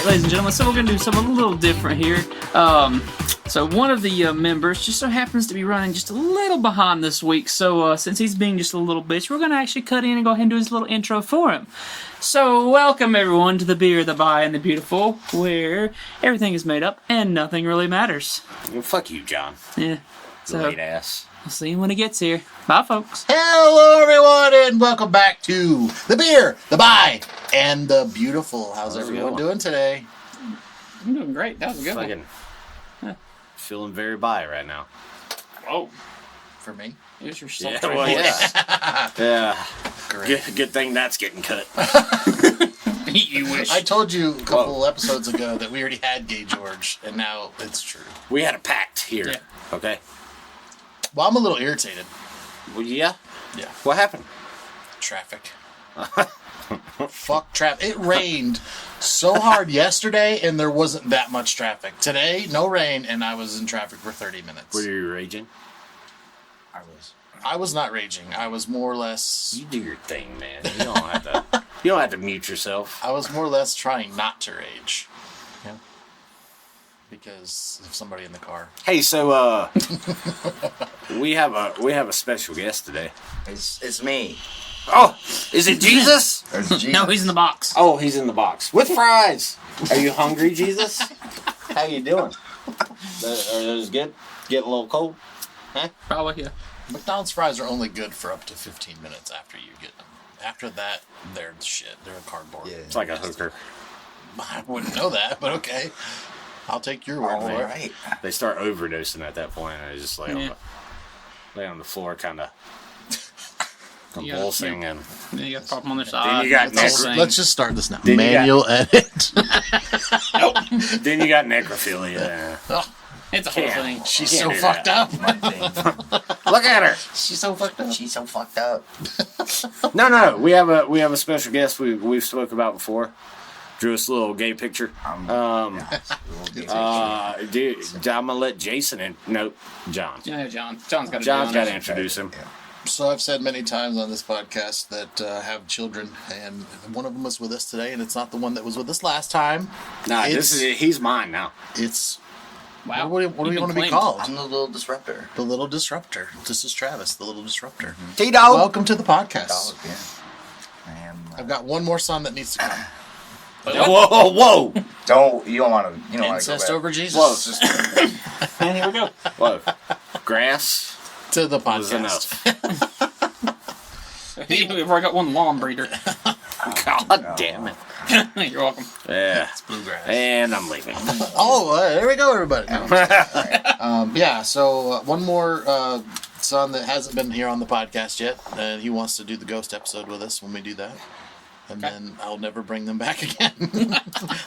Alright, ladies and gentlemen, so we're going to do something a little different here. So one of the members just so happens to be running just a little behind this week, so since he's being just a little bitch, we're going to actually cut in and go ahead and do his little intro for him. So welcome everyone to the Beer, the Bi, and the Beautiful, where everything is made up and nothing really matters. Well, fuck you, John. Yeah. So Late ass. I'll see him when he gets here. Bye, folks. Hello, everyone, and welcome back to the Beer, the Bi, and the Beautiful. How's everyone doing today? I'm doing great. That was a good Fucking one. feeling very bi right now. Oh, For me? here's your Yeah, sultry well, voice. yeah. Great. Good thing that's getting cut. You wish. I told you a couple episodes ago that we already had Gay George, and now it's true. We had a pact here. Yeah. Okay. Well, I'm a little irritated. Well, yeah. Yeah. What happened? Traffic. Fuck traffic. It rained so hard yesterday, and there wasn't that much traffic. Today, no rain, and I was in traffic for 30 minutes. Were you raging? I was not raging. I was more or less... You do your thing, man. You don't have to. You don't have to mute yourself. I was more or less trying not to rage. Yeah. Because of somebody in the car. Hey, so we have a special guest today. It's me. Oh, is it Jesus? Or it's Jesus. No, he's in the box. Oh, he's in the box with fries. Are you hungry, Jesus? How you doing? Are those good? Getting a little cold? Huh? Probably, yeah. McDonald's fries are only good for up to 15 minutes after you get them. After that, they're shit. They're cardboard. Yeah. It's like a hooker. I wouldn't know that, but okay. I'll take your word All for it. right. They start overdosing at that point. I just lay on the floor, kind of convulsing, and Then you got the problem on their then side. you got That's all the same. Let's just start this now. Then you Manual edit. then you got necrophilia. It's a whole Can't. thing. She's Can't so do fucked that. up. My thing. Look at her. She's so fucked up. She's so fucked up. No, we have a special guest we've spoke about before. Drew us a little gay picture. Dude, I'm gonna let Jason in. Nope, John. Yeah, John. John's got John's got to introduce him. So I've said many times on this podcast that have children, and one of them is with us today, and it's not the one that was with us last time. Nah, It's- he's mine now. It's... Wow. What do You've you been want to be claimed. called? I'm the little disruptor. The Little Disruptor. This is Travis, the Little Disruptor. T-Dog. Welcome to the podcast. Dog, yeah. I am. I've got one more son that needs to come. Whoa. You don't want to. You don't want to go Incest back. over Jesus. Whoa. And here we go. Whoa. Grass To the was podcast. enough. We've already got one lawn breeder. God damn it. You're welcome. Yeah. It's bluegrass. And I'm leaving. Oh, there we go, everybody. Yeah, so one more son that hasn't been here on the podcast yet, and he wants to do the ghost episode with us when we do that. And then I'll never bring them back again.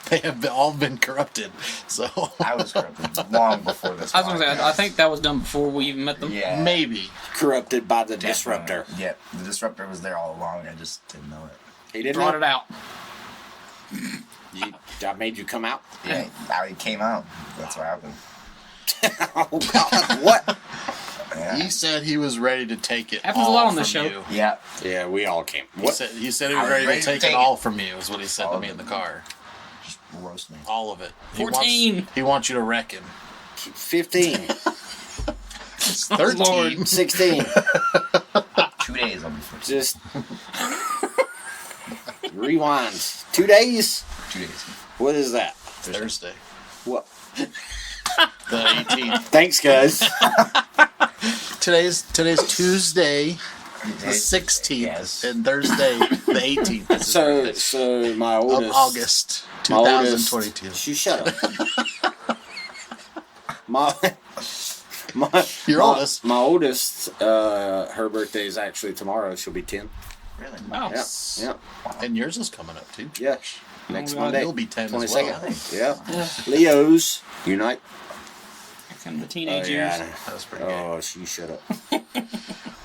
They have all been corrupted. So I was corrupted long before this. I was going to say, I think that was done before we even met them. Yeah. maybe. Corrupted by the disruptor. Yeah, the disruptor was there all along. I just didn't know it. He didn't Brought it out. I made you come out. Yeah, now he came out. That's what happened. Oh God! What? Yeah. He said he was ready to take it Happens a all lot on this from show. you. Yeah. Yeah, we all came. He What? said he was I was ready to take it it. all from you, is what he said to All me of in the it. car. Just roast me. All of it. 14. He wants you to wreck him. 15, It's 13. Lord. 16. 2 days I'll be first. Just rewind. 2 days. 2 days. What is that? Thursday. What? The 18th. Thanks, guys. Today's Tuesday, the 16th, Yes. and Thursday, the 18th. Is his So, birthday. so my Of oldest. August my oldest- 2022. You shut up. my Your my, oldest. My oldest. Her birthday is actually tomorrow. She'll be 10. Really? Wow. Yeah. Yeah. And yours is coming up too. Yeah. Next God. Monday. You'll be 10 as 22nd. well. Yeah. Leos unite. From the teenage Oh, years. yeah. That was pretty gay. Oh, you shut up.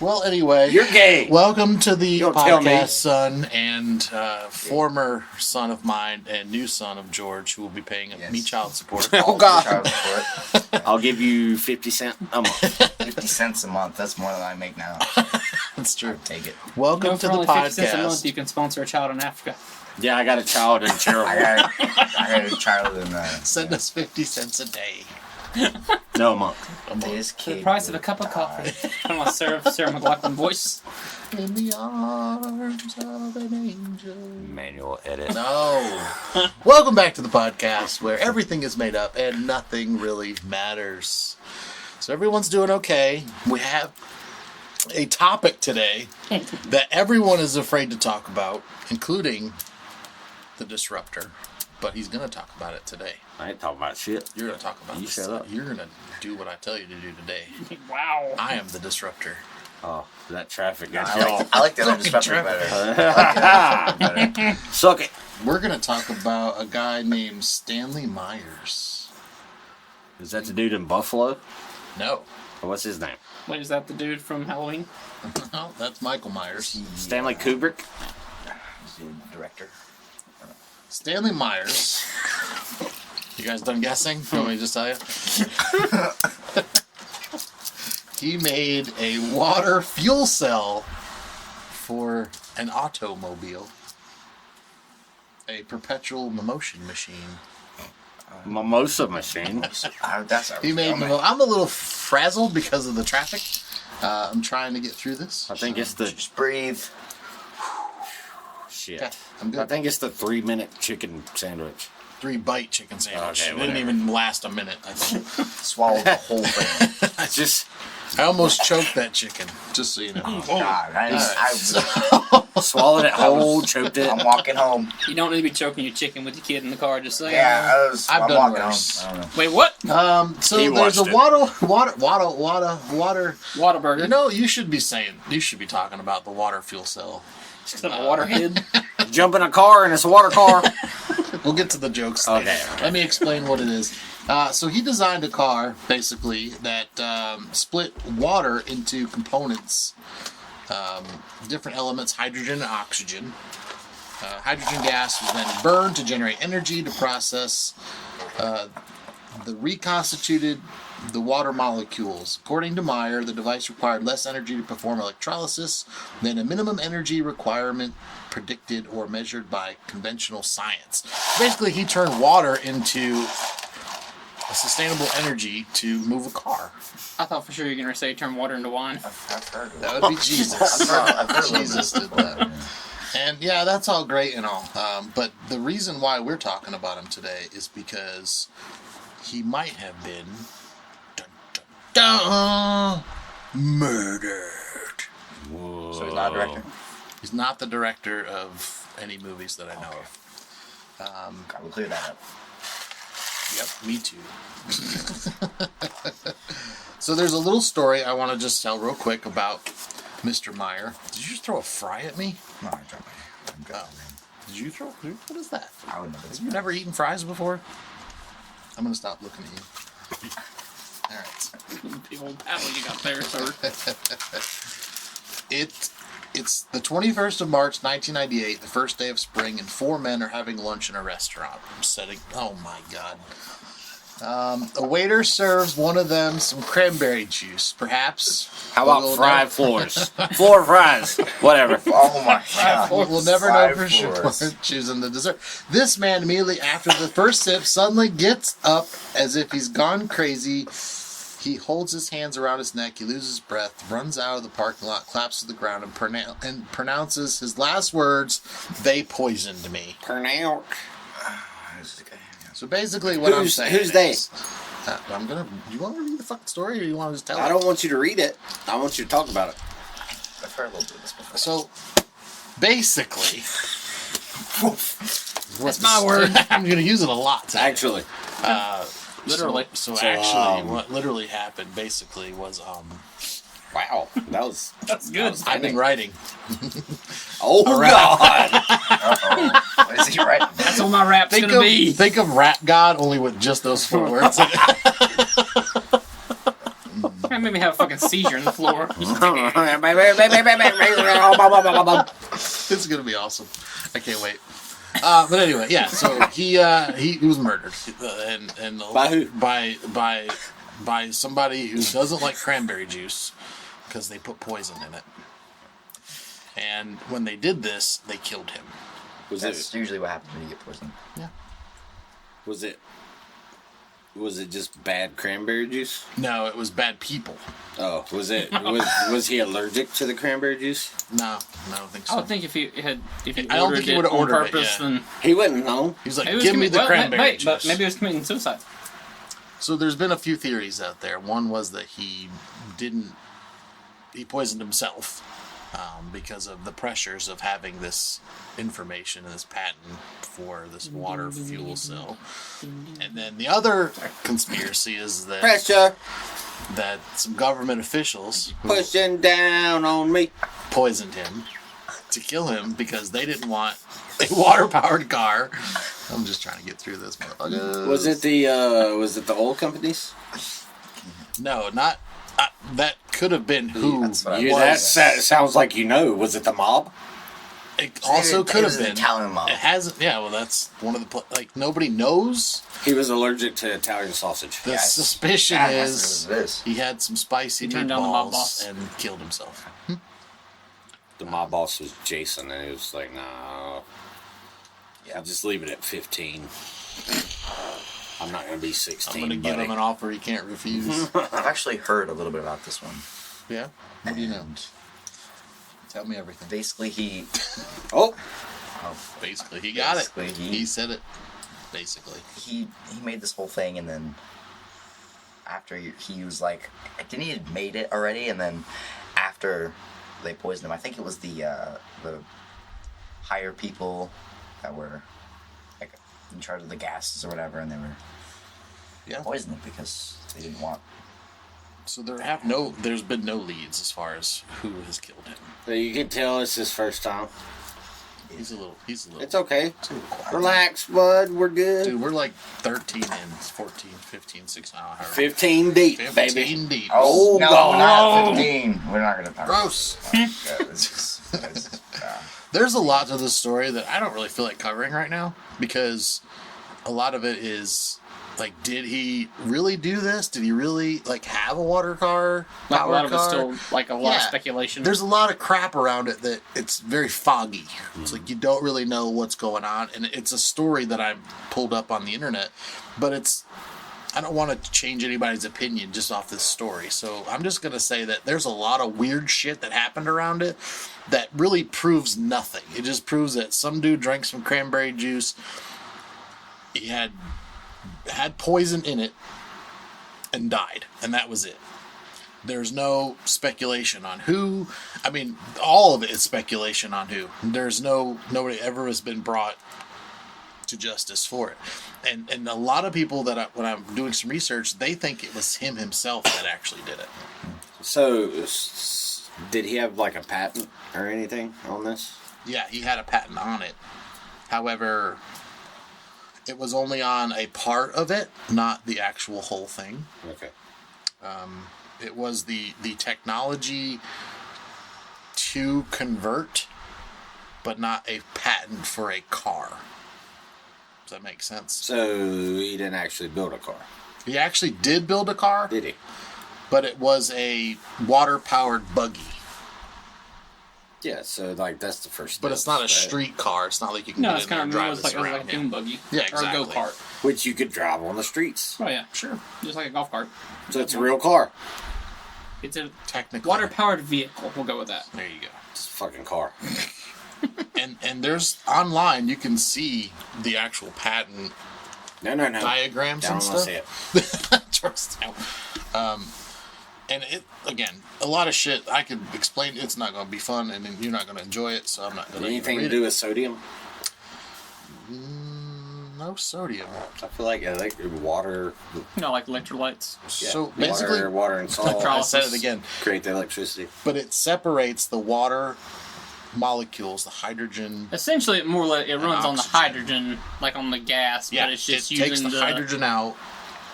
Well, anyway. You're gay. Welcome to the Don't tell me. podcast, son, and former son of mine and new son of George, who will be paying Yes. me child support. Oh God. Child support. I'll give you 50 cents a month. 50 cents a month. That's more than I make now. That's true. Take it. Welcome You know, to for the only 50 cents a month, podcast. you can sponsor a child in Africa. Yeah, I got a child in I Cherokee. got a child in Send us 50 cents a day. No, a month. this The kid. price of a cup of coffee. I don't want Sarah McLachlan voice. In the arms of an angel. Manual edit. No. Welcome back to the podcast where everything is made up and nothing really matters. So everyone's doing okay. We have a topic today that everyone is afraid to talk about, including the disruptor. But he's going to talk about it today. I ain't talking about shit. You're going to talk about You this. shut up. You're going to do what I tell you to do today. Wow. I am the disruptor. Oh, that traffic got I like the other disruptor better. I like the other disruptor better. Suck it. We're going to talk about a guy named Stanley Myers. Is that the dude in Buffalo? No. Or what's his name? Wait, is that the dude from Halloween? No, that's Michael Myers. Stanley Kubrick? He's the director. Stanley Myers. You guys done guessing? You want me to just tell you? He made a water fuel cell for an automobile. A perpetual motion machine. Mimosa machine. That's He made. I'm a little frazzled because of the traffic. I'm trying to get through this. I think it's the Just breathe. shit. Okay, I'm good. I think it's the 3-minute chicken sandwich. 3-bite chicken sandwich. Okay, It didn't whatever. even last a minute, I think. Swallow the whole thing. I just I almost choked that chicken, just so you know. God, swallowed it whole, choked it. I'm walking home. You don't need to be choking your chicken with your kid in the car, just saying. Yeah, I've I'm done walking worse. home. I don't know. Wait, what? So He there's a watched water. Whataburger. You know, you should be talking about the water fuel cell. It's a waterhead. Jump in a car and it's a water car. We'll get to the jokes later. Okay. Let me explain what it is. So he designed a car, basically, that split water into components, different elements, hydrogen and oxygen. Hydrogen gas was then burned to generate energy to process the reconstituted the water molecules. According to Meyer, the device required less energy to perform electrolysis than a minimum energy requirement predicted or measured by conventional science. Basically, he turned water into a sustainable energy to move a car. I thought for sure you were going to say turn water into wine. I've heard of it. That would be Jesus. I've heard of it. Jesus did that. And yeah, that's all great and all. But the reason why we're talking about him today is because he might have been murdered. Whoa. So he's not a director? He's not the director of any movies that I know of. God, we'll clear that up. Yep, me too. So there's a little story I want to just tell real quick about Mr. Meyer. Did you just throw a fry at me? No, I'm dropping. I'm dropping. Did you throw? What is that? I would never. Have you never eaten fries before? I'm gonna stop looking at you. All right. Big old paddle you got there, sir. It's the 21st of March, 1998, the first day of spring, and 4 men are having lunch in a restaurant. Oh my God. A waiter serves one of them some cranberry juice, perhaps. How about fried floors? Floor fries. Whatever. Oh my God. We'll never know for Fried sure. floors. Choosing the dessert. This man, immediately after the first sip, suddenly gets up as if he's gone crazy. He holds his hands around his neck. He loses breath, runs out of the parking lot, claps to the ground, and pronounces his last words, "They poisoned me." Pronounce. So basically, what I'm saying who's they? is, I'm gonna. You want to read the fucking story, or you want to just tell? I it? don't want you to read it. I want you to talk about it. I've heard a little bit of this before. So, basically, That's my word. I'm gonna use it a lot. Today. Actually. Literally. So So, actually, what literally happened basically was Wow. That was. That's good. I've been writing. Oh, God. Uh-oh. What is he writing? That's what my rap's going to be. Think of Rap God only with just those 4 words. That made me have a fucking seizure on the floor. It's gonna be awesome. I can't wait. But anyway, yeah. So he was murdered, and By who? By somebody who doesn't like cranberry juice because they put poison in it. And when they did this, they killed him. That's usually what happens when you get poisoned. Yeah. Was it just bad cranberry juice? No, it was bad people. Oh, was he allergic to the cranberry juice? No, I don't think so. I would think if he I don't think he would have on ordered it, purpose, yeah. then He wouldn't know. He was like, maybe he was give me the cranberry juice. But maybe he was committing suicide. So there's been a few theories out there. One was that he poisoned himself because of the pressures of having this information and this patent for this water fuel cell. And then the other conspiracy is that Pressure some government officials who pushing down on me. poisoned him to kill him because they didn't want a water-powered car. I'm just trying to get through this, motherfucker. Was it the oil companies? No, not. That could have been who. That's what I Yeah, was. that sounds like you know. Was it the mob? It also could have It was an been. Italian mob. It hasn't. Yeah, well, that's one of the. Nobody knows. He was allergic to Italian sausage. The Yes. suspicion That is has to do with this. he had some spicy He turned down the mob meatballs boss. and killed himself. The mob boss was Jason, and he was like, "No, Yeah. just leave it at 15. I'm not gonna be 16." I'm going to give him an offer he can't refuse. I've actually heard a little bit about this one. Yeah? What do you know? And Tell me everything. basically, Oh, Basically, he got Basically, it. he- He said it. Basically. he made this whole thing, and then after he was like, I think he had made it already, and then after they poisoned him, I think it was the higher people that were like in charge of the gases or whatever, and they were Yeah. poisoned him because they didn't want. So there's been no leads as far as who has killed him. so you can tell it's his first time. He's a little. It's okay. Too quiet. Relax, bud. We're good. Dude, we're like 13 and 14, 15, 16, however. 15 deep, 15 baby. deep. Oh, no, God. not 15. We're not gonna talk. Gross. Yeah. There's a lot to this story that I don't really feel like covering right now because a lot of it is like, did he really do this? Did he really like have a water car? Like a lot of car? it's still like a lot of Yeah. speculation. There's a lot of crap around it that it's very foggy. It's like you don't really know what's going on, and it's a story that I pulled up on the internet, but I don't want to change anybody's opinion just off this story. So I'm just going to say that there's a lot of weird shit that happened around it that really proves nothing. It just proves that some dude drank some cranberry juice. He had poison in it and died, and that was it. There's no speculation on who. I mean, all of it is speculation on who. Nobody ever has been brought to justice for it. And a lot of people when I'm doing some research, they think it was him himself that actually did it. So, did he have like a patent or anything on this? Yeah, he had a patent on it. However, it was only on a part of it, not the actual whole thing. Okay. It was the technology to convert, but not a patent for a car. Does that make sense? So he didn't actually build a car, He actually did build a car, did he? but it was a water-powered buggy. Yeah. So like that's the first. But step, it's not a right? street car. It's not like you can no, get it's in there kind and of drive it's this like around. a dune buggy. Yeah, Or a exactly. go-kart. which you could drive on the streets. Oh yeah, sure. Just like a golf cart. So it's a real car. It's a Technically. water-powered vehicle. We'll go with that. There you go. It's a fucking car. And there's online you can see the actual patent No. diagrams I and don't want to stuff. see it. Trust me. And it again, a lot of shit I could explain. It's not going to be fun, and you're not going to enjoy it. So I'm not going to Anything to read do it. with sodium? No sodium. I feel like water. You know, like electrolytes. Yeah, So basically, water and salt I said it again, create the electricity. but it separates the water molecules, the hydrogen. Essentially, it more like it runs on the oxygen. hydrogen, like on the gas, Yeah, but it's just it using takes the hydrogen out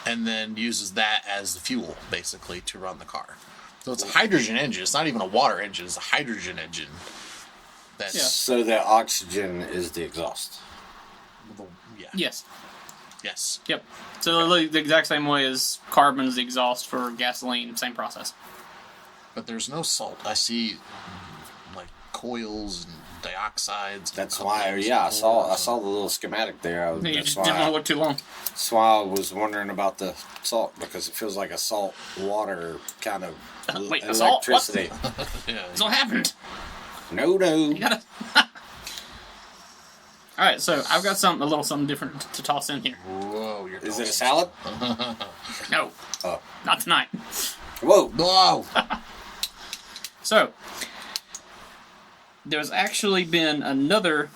and then uses that as the fuel, basically, to run the car. So it's a hydrogen engine. It's not even a water engine. It's a hydrogen engine. That's Yeah. So the oxygen is the exhaust. yeah. Yes. Yes. Yep. So literally the exact same way as carbon's the exhaust for gasoline, same process. But there's no salt. I see like coils and dioxides. That's why, yeah, I saw the little schematic there. You That's just didn't want to why, look too long. that's why I was wondering about the salt, because it feels like a salt water kind of Wait, a salt? What? electricity. Yeah. Oh, So what happened? No. You gotta. All right, so I've got a little something different to toss in here. Whoa, you're Is it a tossing. salad? No, Oh. not tonight. Whoa. Whoa. So, there's actually been another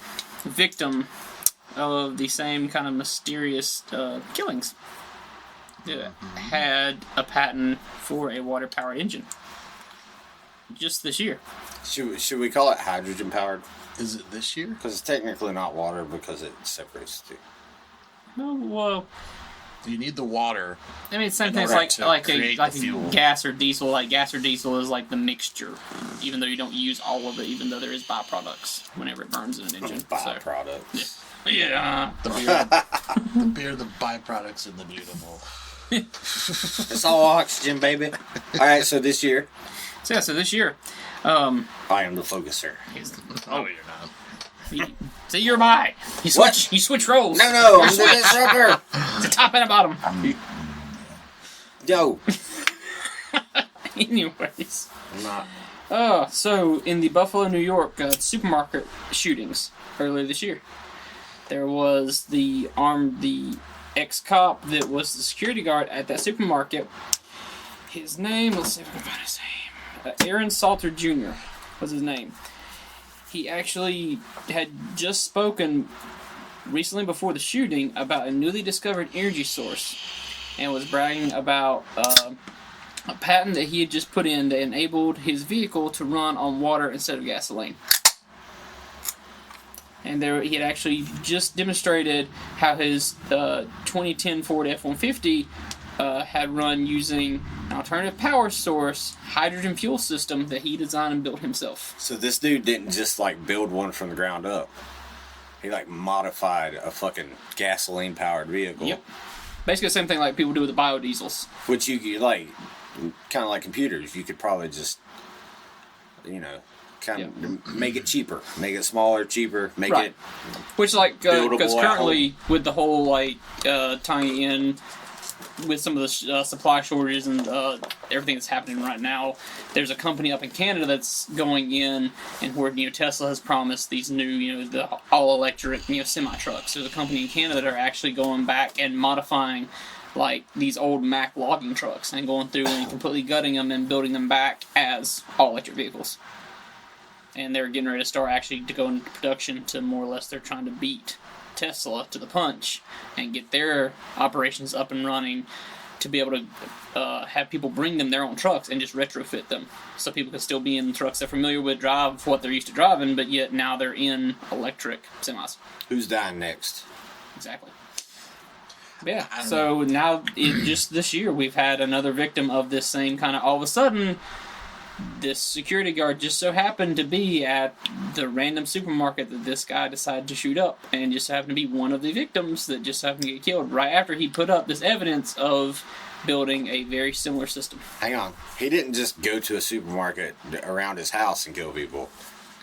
victim of the same kind of mysterious killings that had a patent for a water-powered engine just this year. Should we call it hydrogen powered? Is it this year? Because it's technically not water because it separates the two. Oh, well, You need the water. I mean, same In thing as order like to like create a the fuel. gas or diesel. Like gas or diesel is like the mixture, even though you don't use all of it. Even though there is byproducts whenever it burns in an engine. Byproducts. Yeah. The beer, the byproducts, and the beautiful. It's all oxygen, baby. All right, so this year, So yeah. So this year, I am the focuser. Oh, you're not. so you're by. You switch. What? You switch roles. No, I'm the disruptor. It's a top and a bottom. Yo. Anyways. I'm not. So in the Buffalo, New York supermarket shootings earlier this year, there was the ex-cop that was the security guard at that supermarket. His name, let's see if I can find his name. Aaron Salter Jr. was his name. He actually had just spoken recently before the shooting about a newly discovered energy source and was bragging about a patent that he had just put in that enabled his vehicle to run on water instead of gasoline. And he had actually just demonstrated how his 2010 Ford F-150 had run using an alternative power source, hydrogen fuel system that he designed and built himself. So this dude didn't just like build one from the ground up. He like modified a fucking gasoline powered vehicle. Yep. Basically the same thing like people do with the biodiesels. Which you could like, kind of like computers. You could probably just, kind of make it cheaper, make it smaller, cheaper, make Right. it. Which, like, Buildable because at currently with the whole, like, tying in with some of the supply shortages and everything that's happening right now, there's a company up in Canada that's going in and where, Tesla has promised these new, the all-electric, semi-trucks. There's a company in Canada that are actually going back and modifying, like, these old Mack logging trucks and going through and completely gutting them and building them back as all-electric vehicles. And they're getting ready to start actually to go into production to more or less they're trying to beat Tesla to the punch and get their operations up and running to be able to have people bring them their own trucks and just retrofit them so people can still be in trucks they're familiar with, drive what they're used to driving, but yet now they're in electric semis. Who's dying next? Exactly. Yeah, so now just this year we've had another victim of this same kind of, all of a sudden this security guard just so happened to be at the random supermarket that this guy decided to shoot up and just happened to be one of the victims that just happened to get killed right after he put up this evidence of building a very similar system. Hang on. He didn't just go to a supermarket around his house and kill people.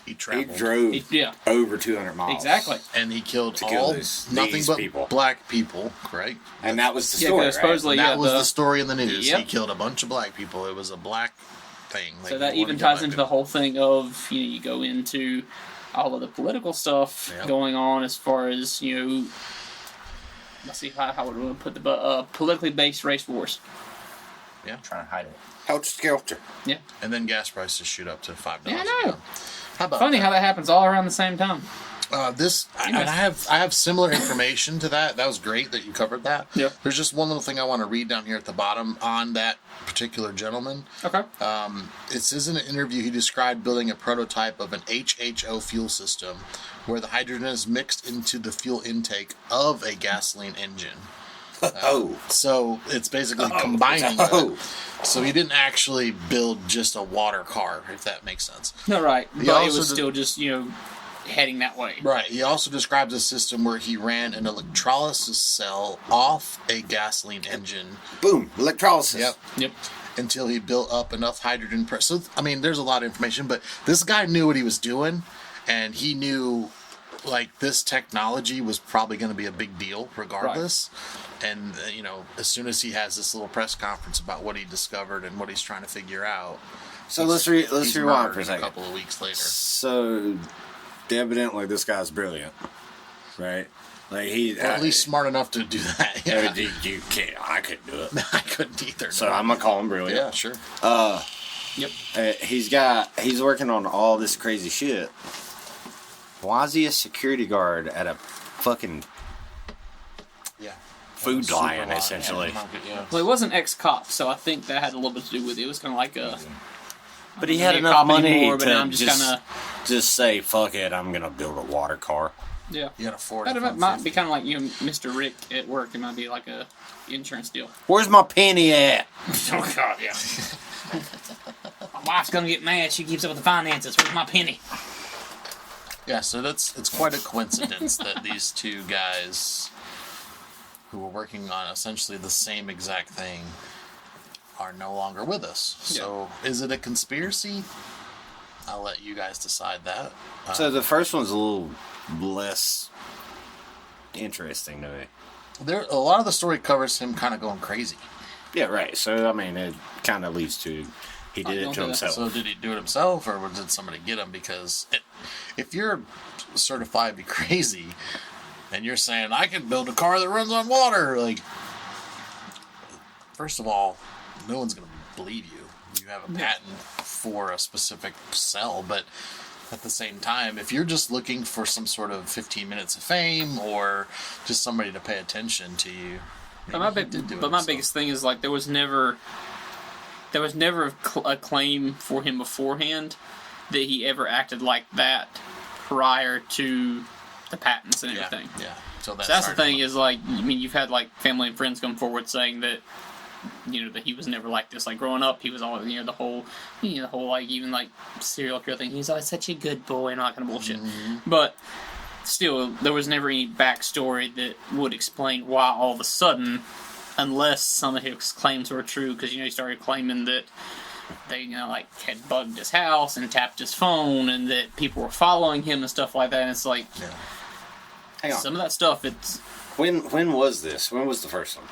He He traveled. drove Yeah. over 200 miles. Exactly. And he killed To kill all these but people. black people, right? And that was the Yeah, story, 'cause supposedly, That yeah, was the story in the news. Yep. He killed a bunch of black people. It was a black thing. So that even ties into the whole thing of, you go into all of the political stuff Yep. going on as far as, let's see how would we put the politically based race wars. Trying to hide it. Helter Skelter. Yeah. And then gas prices shoot up to $5. Yeah, I know. How about Funny that? how that happens all around the same time. And I have similar information to that. That was great that you covered that. Yeah. There's just one little thing I want to read down here at the bottom on that particular gentleman. Okay. It says in an interview he described building a prototype of an H2O fuel system where the hydrogen is mixed into the fuel intake of a gasoline engine. So it's basically combining that. So he didn't actually build just a water car, if that makes sense. No, right. He But it also was did- still just, heading that way. Right. He also describes a system where he ran an electrolysis cell off a gasoline engine. Boom. Electrolysis. Yep. Yep. until he built up enough hydrogen pressure. So, I mean, there's a lot of information, but this guy knew what he was doing, and he knew, like, this technology was probably going to be a big deal regardless. Right. And, you know, as soon as he has this little press conference about what he discovered and what he's trying to figure out. So let's rewind for a second. A couple of weeks later. So, evidently, this guy's brilliant, right? Like or at least smart enough to do that. Yeah. You can't. I couldn't do it. I couldn't either. So I'm gonna call him brilliant. Yeah, sure. Yep. He's working on all this crazy shit. Why is he a security guard at a fucking food lion, essentially? Yeah. Well, he was an ex-cop, so I think that had a little bit to do with it. It was kind of like a. But he had enough money anymore, but to I'm just say, "Fuck it, I'm gonna build a water car." Yeah. You got a Ford. That might be kind of like Mr. Rick at work. It might be like a insurance deal. Where's my penny at? Oh God, yeah. My wife's gonna get mad. She keeps up with the finances. Where's my penny? Yeah, so it's quite a coincidence that these two guys who were working on essentially the same exact thing are no longer with us. So is it a conspiracy? I'll let you guys decide that. So the first one's a little less interesting to me. A lot of the story covers him kind of going crazy. Yeah, right. So I mean, it kind of leads to he did it to himself. So did he do it himself, or did somebody get him? Because if you're certified to be crazy, and you're saying I can build a car that runs on water, like, first of all, no one's gonna believe you. You have a patent for a specific cell, but at the same time, if you're just looking for some sort of 15 minutes of fame or just somebody to pay attention to you, but my biggest thing is, like, there was never a claim for him beforehand that he ever acted like that prior to the patents and everything. Yeah. So that's the thing is, like, I mean, you've had, like, family and friends come forward saying that, you know, that he was never like this. Like, growing up, he was always, you know, the whole, like, even, like, serial killer thing. He's always such a good boy and all that kind of bullshit. Mm-hmm. But still, there was never any backstory that would explain why all of a sudden, unless some of his claims were true, because, you know, he started claiming that they, you know, like, had bugged his house and tapped his phone and that people were following him and stuff like that. And it's like, hang on. Some of that stuff, it's... When was this? When was the first one?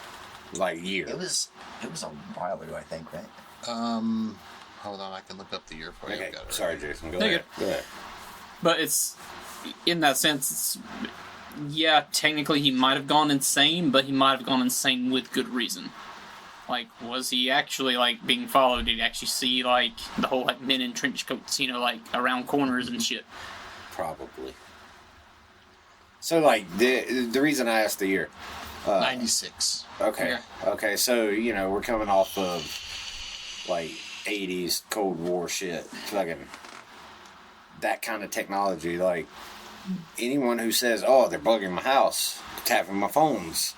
Like, year? It was a while ago, I think, right? Hold on, I can look up the year for you. Okay, Got it sorry, right. Jason. Go ahead. But it's, in that sense, it's, yeah, technically he might have gone insane, but he might have gone insane with good reason. Like, was he actually, like, being followed? Did he actually see, like, the whole, like, men in trench coats, you know, like, around corners and shit? Probably. So, like, the reason I asked the year... 96. Okay. Okay, so, you know, we're coming off of, like, 80s Cold War shit. Fucking... that kind of technology. Like, anyone who says, oh, they're bugging my house, tapping my phones...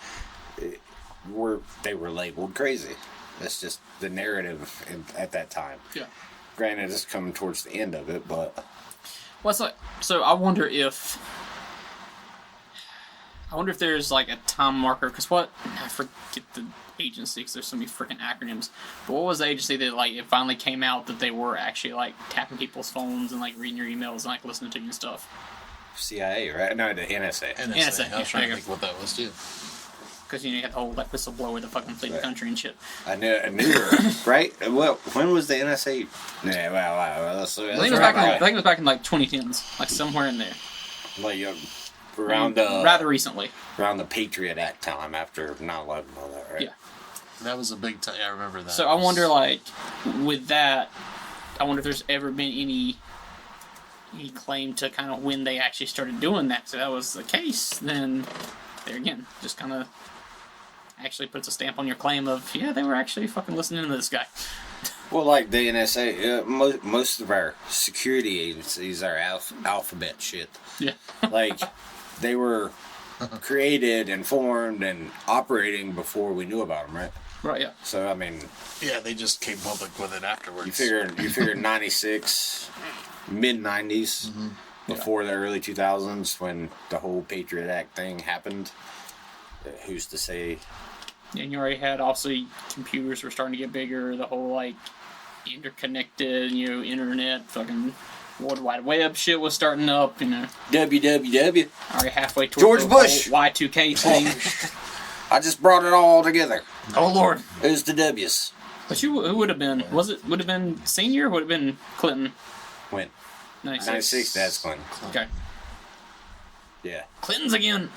they were labeled crazy. That's just the narrative at that time. Yeah. Granted, it's coming towards the end of it, but... Well, it's like, so I wonder if there's, like, a time marker, because I forget the agency, because there's so many freaking acronyms, but what was the agency that, like, it finally came out that they were actually, like, tapping people's phones and, like, reading your emails and, like, listening to you and stuff? CIA, right? No, the NSA. NSA. I was trying to think what that was, too. Because, you know, you had the whole, like, whistleblower that fucking fled the country and shit. I knew it, right? Well, when was the NSA? Yeah, well, I think it was back in, like, 2010s. Like, somewhere in there. Like, around rather recently. Around the Patriot Act time after 9/11 and all that, right? Yeah. That was a big time. I remember that. So I wonder, like, with that, I wonder if there's ever been any claim to kind of when they actually started doing that. So that was the case, then there again, just kind of actually puts a stamp on your claim of, yeah, they were actually fucking listening to this guy. Well, like the NSA, most of our security agencies are alphabet shit. Yeah. Like, they were created and formed and operating before we knew about them, right? Right, yeah. So, I mean... yeah, they just came public with it afterwards. You figure 96, mid-90s, before the early 2000s, when the whole Patriot Act thing happened. Who's to say And you already had, obviously, computers were starting to get bigger, the whole, like, interconnected, internet, fucking World Wide Web shit was starting up, WWW. Already halfway towards George the Bush. whole Y2K thing. I just brought it all together. Oh, Lord. It was the W's. But who would have been? Would have been Senior or would have been Clinton? When? 96. 96, that's Clinton. Okay. Yeah. Clinton's again.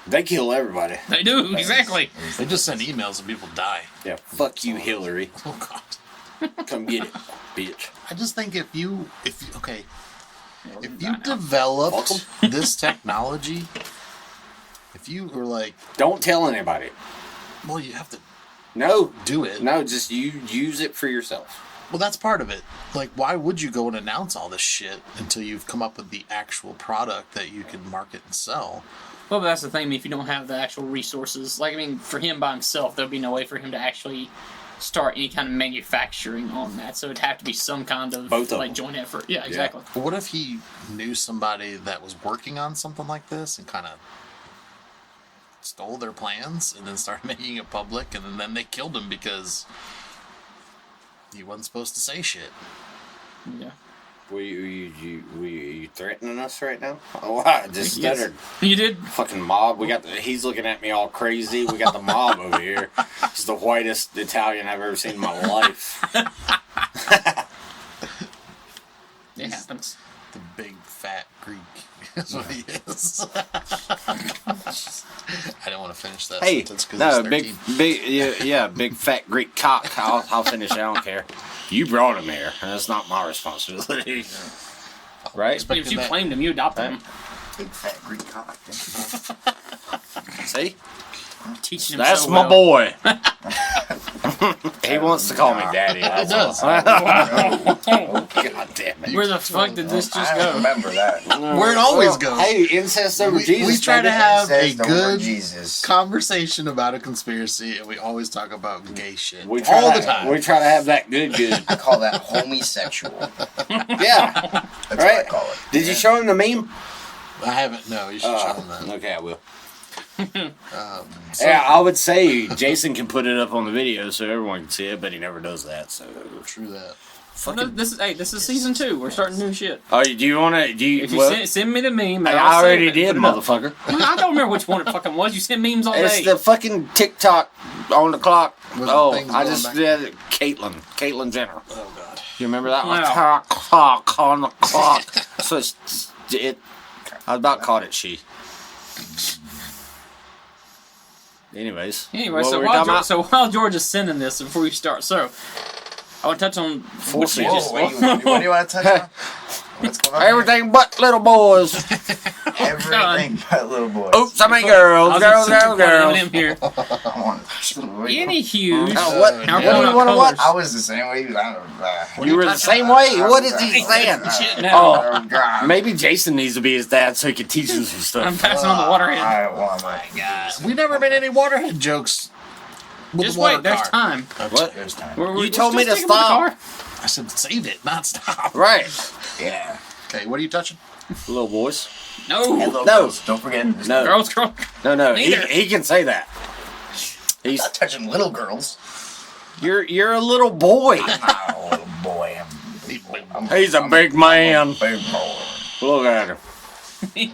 They kill everybody. They do, exactly. They just send emails and people die. Yeah. Fuck you, Hillary. Oh God. Come get it, bitch. I just think if you developed this technology, if you were like, Don't tell anybody. well, you have to No. do it. No, just you use it for yourself. Well, that's part of it. Like, why would you go and announce all this shit until you've come up with the actual product that you can market and sell? Well, but that's the thing. I mean, if you don't have the actual resources, like, I mean, for him by himself, there'd be no way for him to actually start any kind of manufacturing on that. So it'd have to be some kind of Both of like them. joint effort. Yeah, exactly. But what if he knew somebody that was working on something like this and kind of stole their plans and then started making it public, and then they killed him because he wasn't supposed to say shit? Yeah. Were you threatening us right now? Oh, I just Yes. stuttered. You did. Fucking mob. He's looking at me all crazy. We got the mob over here. He's the whitest Italian I've ever seen in my life. It happens. The big fat Greek is what he is. I don't want to finish that Hey, sentence because no, it's 13. big fat Greek cock. I'll finish. I don't care. You brought him here. That's not my responsibility. Right? If you claimed him, you adopted him. Big fat Greek cock. See? Teaching him That's so my well. boy. He wants to call me daddy. It That's does. all. God damn it. Where the fuck did this just I don't go? remember that. Where it always goes. Hey, incest over Jesus. we try to baby. have a Says the word good Jesus. conversation about a conspiracy, and we always talk about gay shit We try all to, the time. We try to have that good. I call that homosexual. Yeah. That's Right? what I call it. Did you show him the meme? I haven't. No, you should show them that. Okay, I will. So, Yeah, I would say Jason can put it up on the video so everyone can see it, but he never does that. So true that. This is season 2. We're starting new shit. Oh, do you want to? Do you? If you Well, send me the meme, I I'll already save it did, and put it up. motherfucker. I don't remember which one it fucking was. You sent memes all It's day. the fucking TikTok on the clock. Was Oh, things I going just back? did it. Caitlyn Jenner. Oh God. You remember that one? Wow. Clock on the clock. So it. I about caught it. She. Anyways. Anyway, what so were we while, talking about? while George is sending this, before we start, so I want to touch on what you Whoa, just. What do you want to touch on? What's going on? here? Everything but little boys. Everything but little boys. Oops, I mean girls. Girls. Eminem here. I want to touch little boys. Any hues. Oh, what? Now What we're do going you want to on watch? I was the same way. I don't know. You were the same way? What is he saying? Shit now. Oh, God. maybe Jason needs to be his dad so he can teach us some I'm stuff. passing on the waterhead. I want my We never made any waterhead jokes. With Just the water wait, there's car. time. What? There's time. You told me still to sticking with the stop. car. I said save it, not stop. Right. Yeah. Okay, what are you touching? Little boys. No. And little No. girls, don't forget. No. Girls, girl. No. Neither. He can say that. I'm He's not touching little girls. you're a little boy. I'm not a little boy. He's a big man. Big boy. Look at him.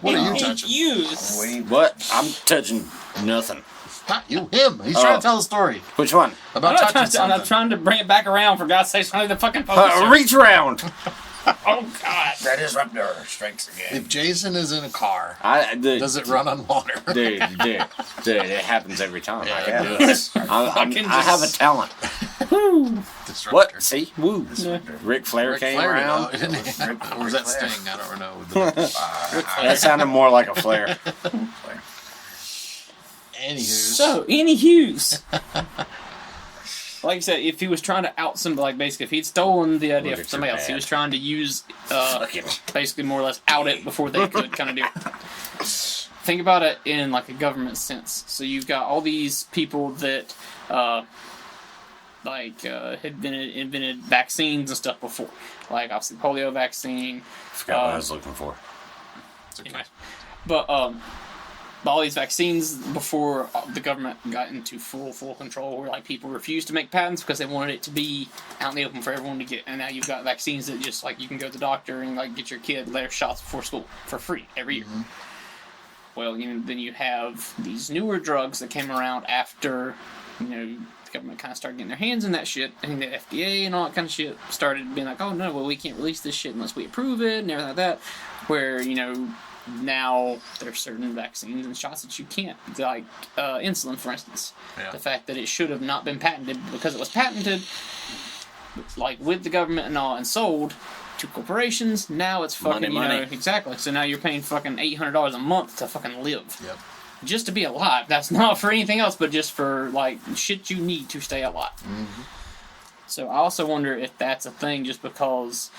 What are you touching? Hues. What do you- What? I'm touching nothing. Not you, him. He's trying Oh. to tell a story Which one? about touching I'm not something. trying to bring it back around, for God's sake. Only the fucking focus. Reach around. Oh, God. That disruptor strikes again. If Jason is in a car, Dude, does it run on water? dude, it happens every time. I can do Yeah. it. I have a talent. Disruptor. What? See? Woo. Yeah. Ric Flair Ric came Flair, around. no, didn't he? Or was that Flair. Sting? I don't know. That sounded more like a Flair. Anywho. So, any hues. Like I said, if he was trying to out somebody, like basically, if he'd stolen the idea Look from at somebody your else, he dad. was trying to use, Fucking- basically more or less out it before they could kind of deal. Think about it in like a government sense. So you've got all these people that, had been invented vaccines and stuff before, like obviously polio vaccine. Forgot what I was looking for. Anyway. But all these vaccines before the government got into full control, where like people refused to make patents because they wanted it to be out in the open for everyone to get. And now you've got vaccines that just like you can go to the doctor and like get your kid their shots before school for free every year. Well, then you have these newer drugs that came around after, the government kind of started getting their hands in that shit. I think the FDA and all that kind of shit started being like, oh no, well we can't release this shit unless we approve it and everything like that. Where, now there's certain vaccines and shots that you can't, like insulin, for instance. Yeah. The fact that it should have not been patented because it was patented, like with the government and all, and sold to corporations. Now it's fucking money. Exactly. So now you're paying fucking $800 a month to fucking live. Yep. Just to be alive. That's not for anything else, but just for like shit you need to stay alive. So I also wonder if that's a thing, just because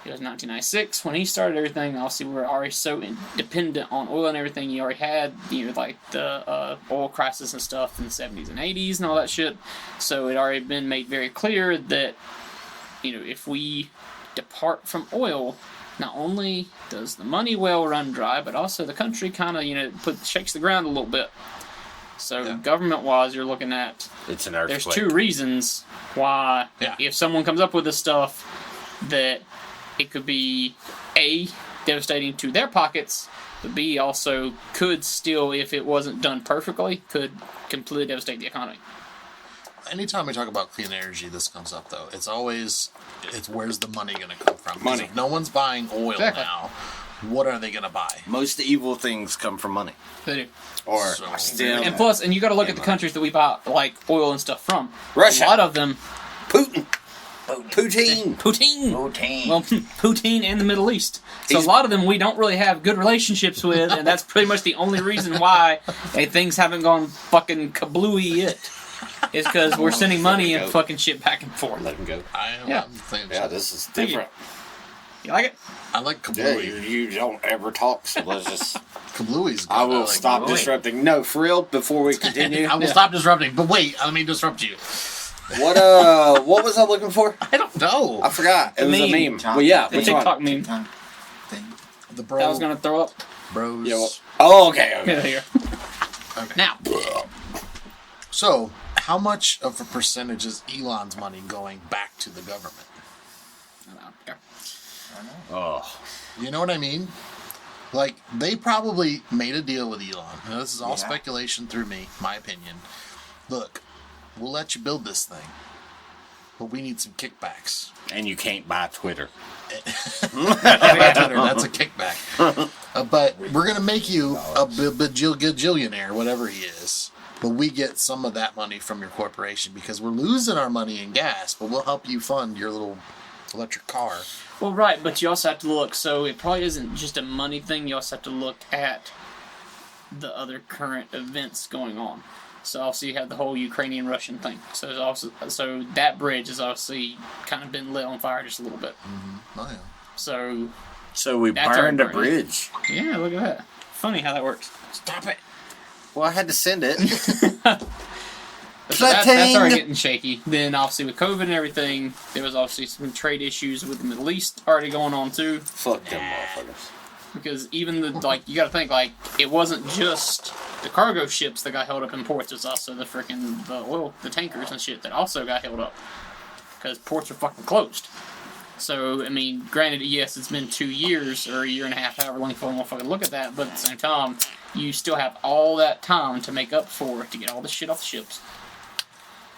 it was 1996 when he started everything. Obviously, we were already so dependent on oil and everything. You already had, like the oil crisis and stuff in the 70s and 80s and all that shit. So it already been made very clear that, if we depart from oil, not only does the money well run dry, but also the country kind of, shakes the ground a little bit. So government-wise, you're looking at, It's an earthquake. there's two reasons why, if someone comes up with this stuff, that it could be A, devastating to their pockets, but B, also could still, if it wasn't done perfectly, could completely devastate the economy. Anytime we talk about clean energy, this comes up though. It's where's the money going to come from? 'Cause Money. If no one's buying oil Exactly. now, what are they going to buy? Most evil things come from money. They do. Or So- still And plus, and you got to look at the countries that we buy like oil and stuff from. Russia. A lot of them, Putin. Putin. Putin. Well, Putin and the Middle East. So He's- a lot of them we don't really have good relationships with, and that's pretty much the only reason why things haven't gone fucking kablooey yet. Is because we're sending money and fucking shit back and forth. Let him go. Yeah. I'm thinking Yeah, this is Thank you. different. You like it? I like Yeah, kablooey. you don't ever talk, so let's just... Kablooey's good. I will like stop kablooey. disrupting. No, for real, before we continue. I will stop disrupting. But wait, let me disrupt you. What was I looking for? I don't know. I forgot. It was a meme. meme. Well, yeah, The which TikTok one? meme. The bro. I was gonna throw up. Bros. Yeah, well, oh, okay. Yeah, okay. there you go. Okay. Now, So, how much of a percentage is Elon's money going back to the government? Oh, You know what I mean? Like, they probably made a deal with Elon. Now, this is all Yeah. speculation through me, my opinion. Look, we'll let you build this thing, but we need some kickbacks. and you can't buy Twitter. That's a kickback. But we're going to make you a bajillionaire, whatever he is. But we get some of that money from your corporation because we're losing our money in gas, but we'll help you fund your little electric car. well, right, but you also have to look. So it probably isn't just a money thing. You also have to look at the other current events going on. So obviously you have the whole Ukrainian-Russian thing. So there's also, so that bridge has obviously kind of been lit on fire just a little bit. Oh, yeah. So So we That's burned a our- bridge. yeah, look at that. Funny how that works. Stop it. Well, I had to send it. So that's already Plating. getting shaky. Then obviously with COVID and everything, there was obviously some trade issues with the Middle East already going on too. Fuck them motherfuckers. Because even the, like, you gotta think, like, it wasn't just the cargo ships that got held up in ports, it's also the freaking, the tankers and shit that also got held up. Because ports are fucking closed. So, I mean, granted, yes, it's been 2 years, or a year and a half, however long you want to fucking look at that, but at the same time, you still have all that time to make up for it, to get all the shit off the ships.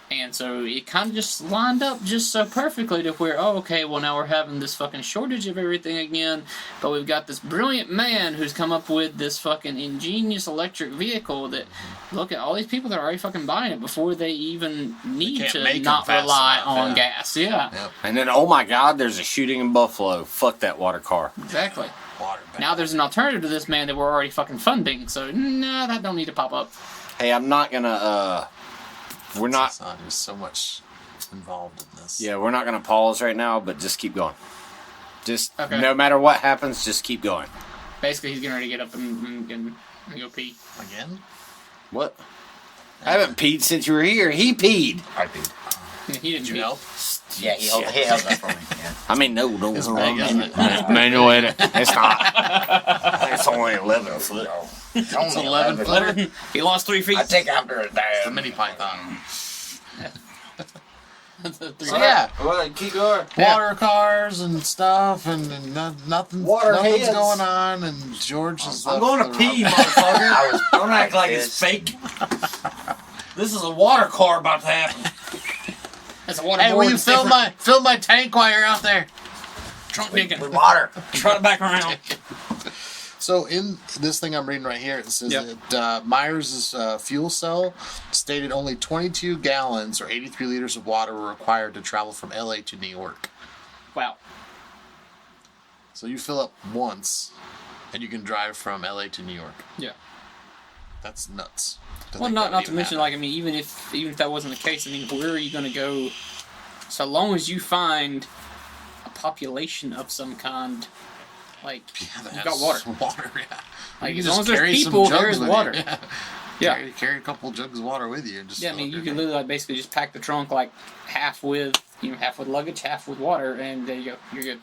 And so it kind of just lined up just so perfectly to where, oh, okay, well, now we're having this fucking shortage of everything again, but we've got this brilliant man who's come up with this fucking ingenious electric vehicle that, look at all these people that are already fucking buying it before they even need can't to make 'em not fast rely enough, on yeah. gas. Yeah, Yep. And then, oh my God, there's a shooting in Buffalo. Fuck that water car. exactly. Water back. Now there's an alternative to this man that we're already fucking funding, so nah, that don't need to pop up. Hey, I'm not gonna, we're not, Son, there's so much involved in this. yeah, we're not gonna pause right now, but just keep going. Just, Okay. no matter what happens, just keep going. Basically, he's getting ready to get up and go pee. Again? What? I haven't peed since you were here. He peed. I peed. He didn't Did you pee. help? Yeah, he held that for me. Yeah. I mean, no. It's big, isn't it? Manual edit. It's not. It's only 11 foot. It's only 11 11. He lost 3 feet. I take after a The damn. mini python. Three- So yeah, Well, keep going. water cars and stuff, and nothing's Waterheads. going on, and George is. I'm going to left pee, the- motherfucker. I was Don't act like pissed. it's fake. This is a water car about to happen. That's a water Hey, will you fill my tank while you're out there? trunk digging. with water. Run it back around. So in this thing I'm reading right here, it says Yep. that Myers' fuel cell stated only 22 gallons or 83 liters of water were required to travel from LA to New York. Wow. So you fill up once, and you can drive from LA to New York. Yeah. That's nuts. Well, not to mention, like, I mean, even if that wasn't the case, I mean, where are you going to go? So long as you find a population of some kind, like, you've got water. Water, yeah. Like, You as can long just as there's carry some people, jugs there's with water. you. Yeah. Yeah. Carry a couple jugs of water with you and just. Yeah, I fill mean, up you your can tank. literally, like, basically just pack the trunk, like, half with luggage, half with water, and there you go. You're good.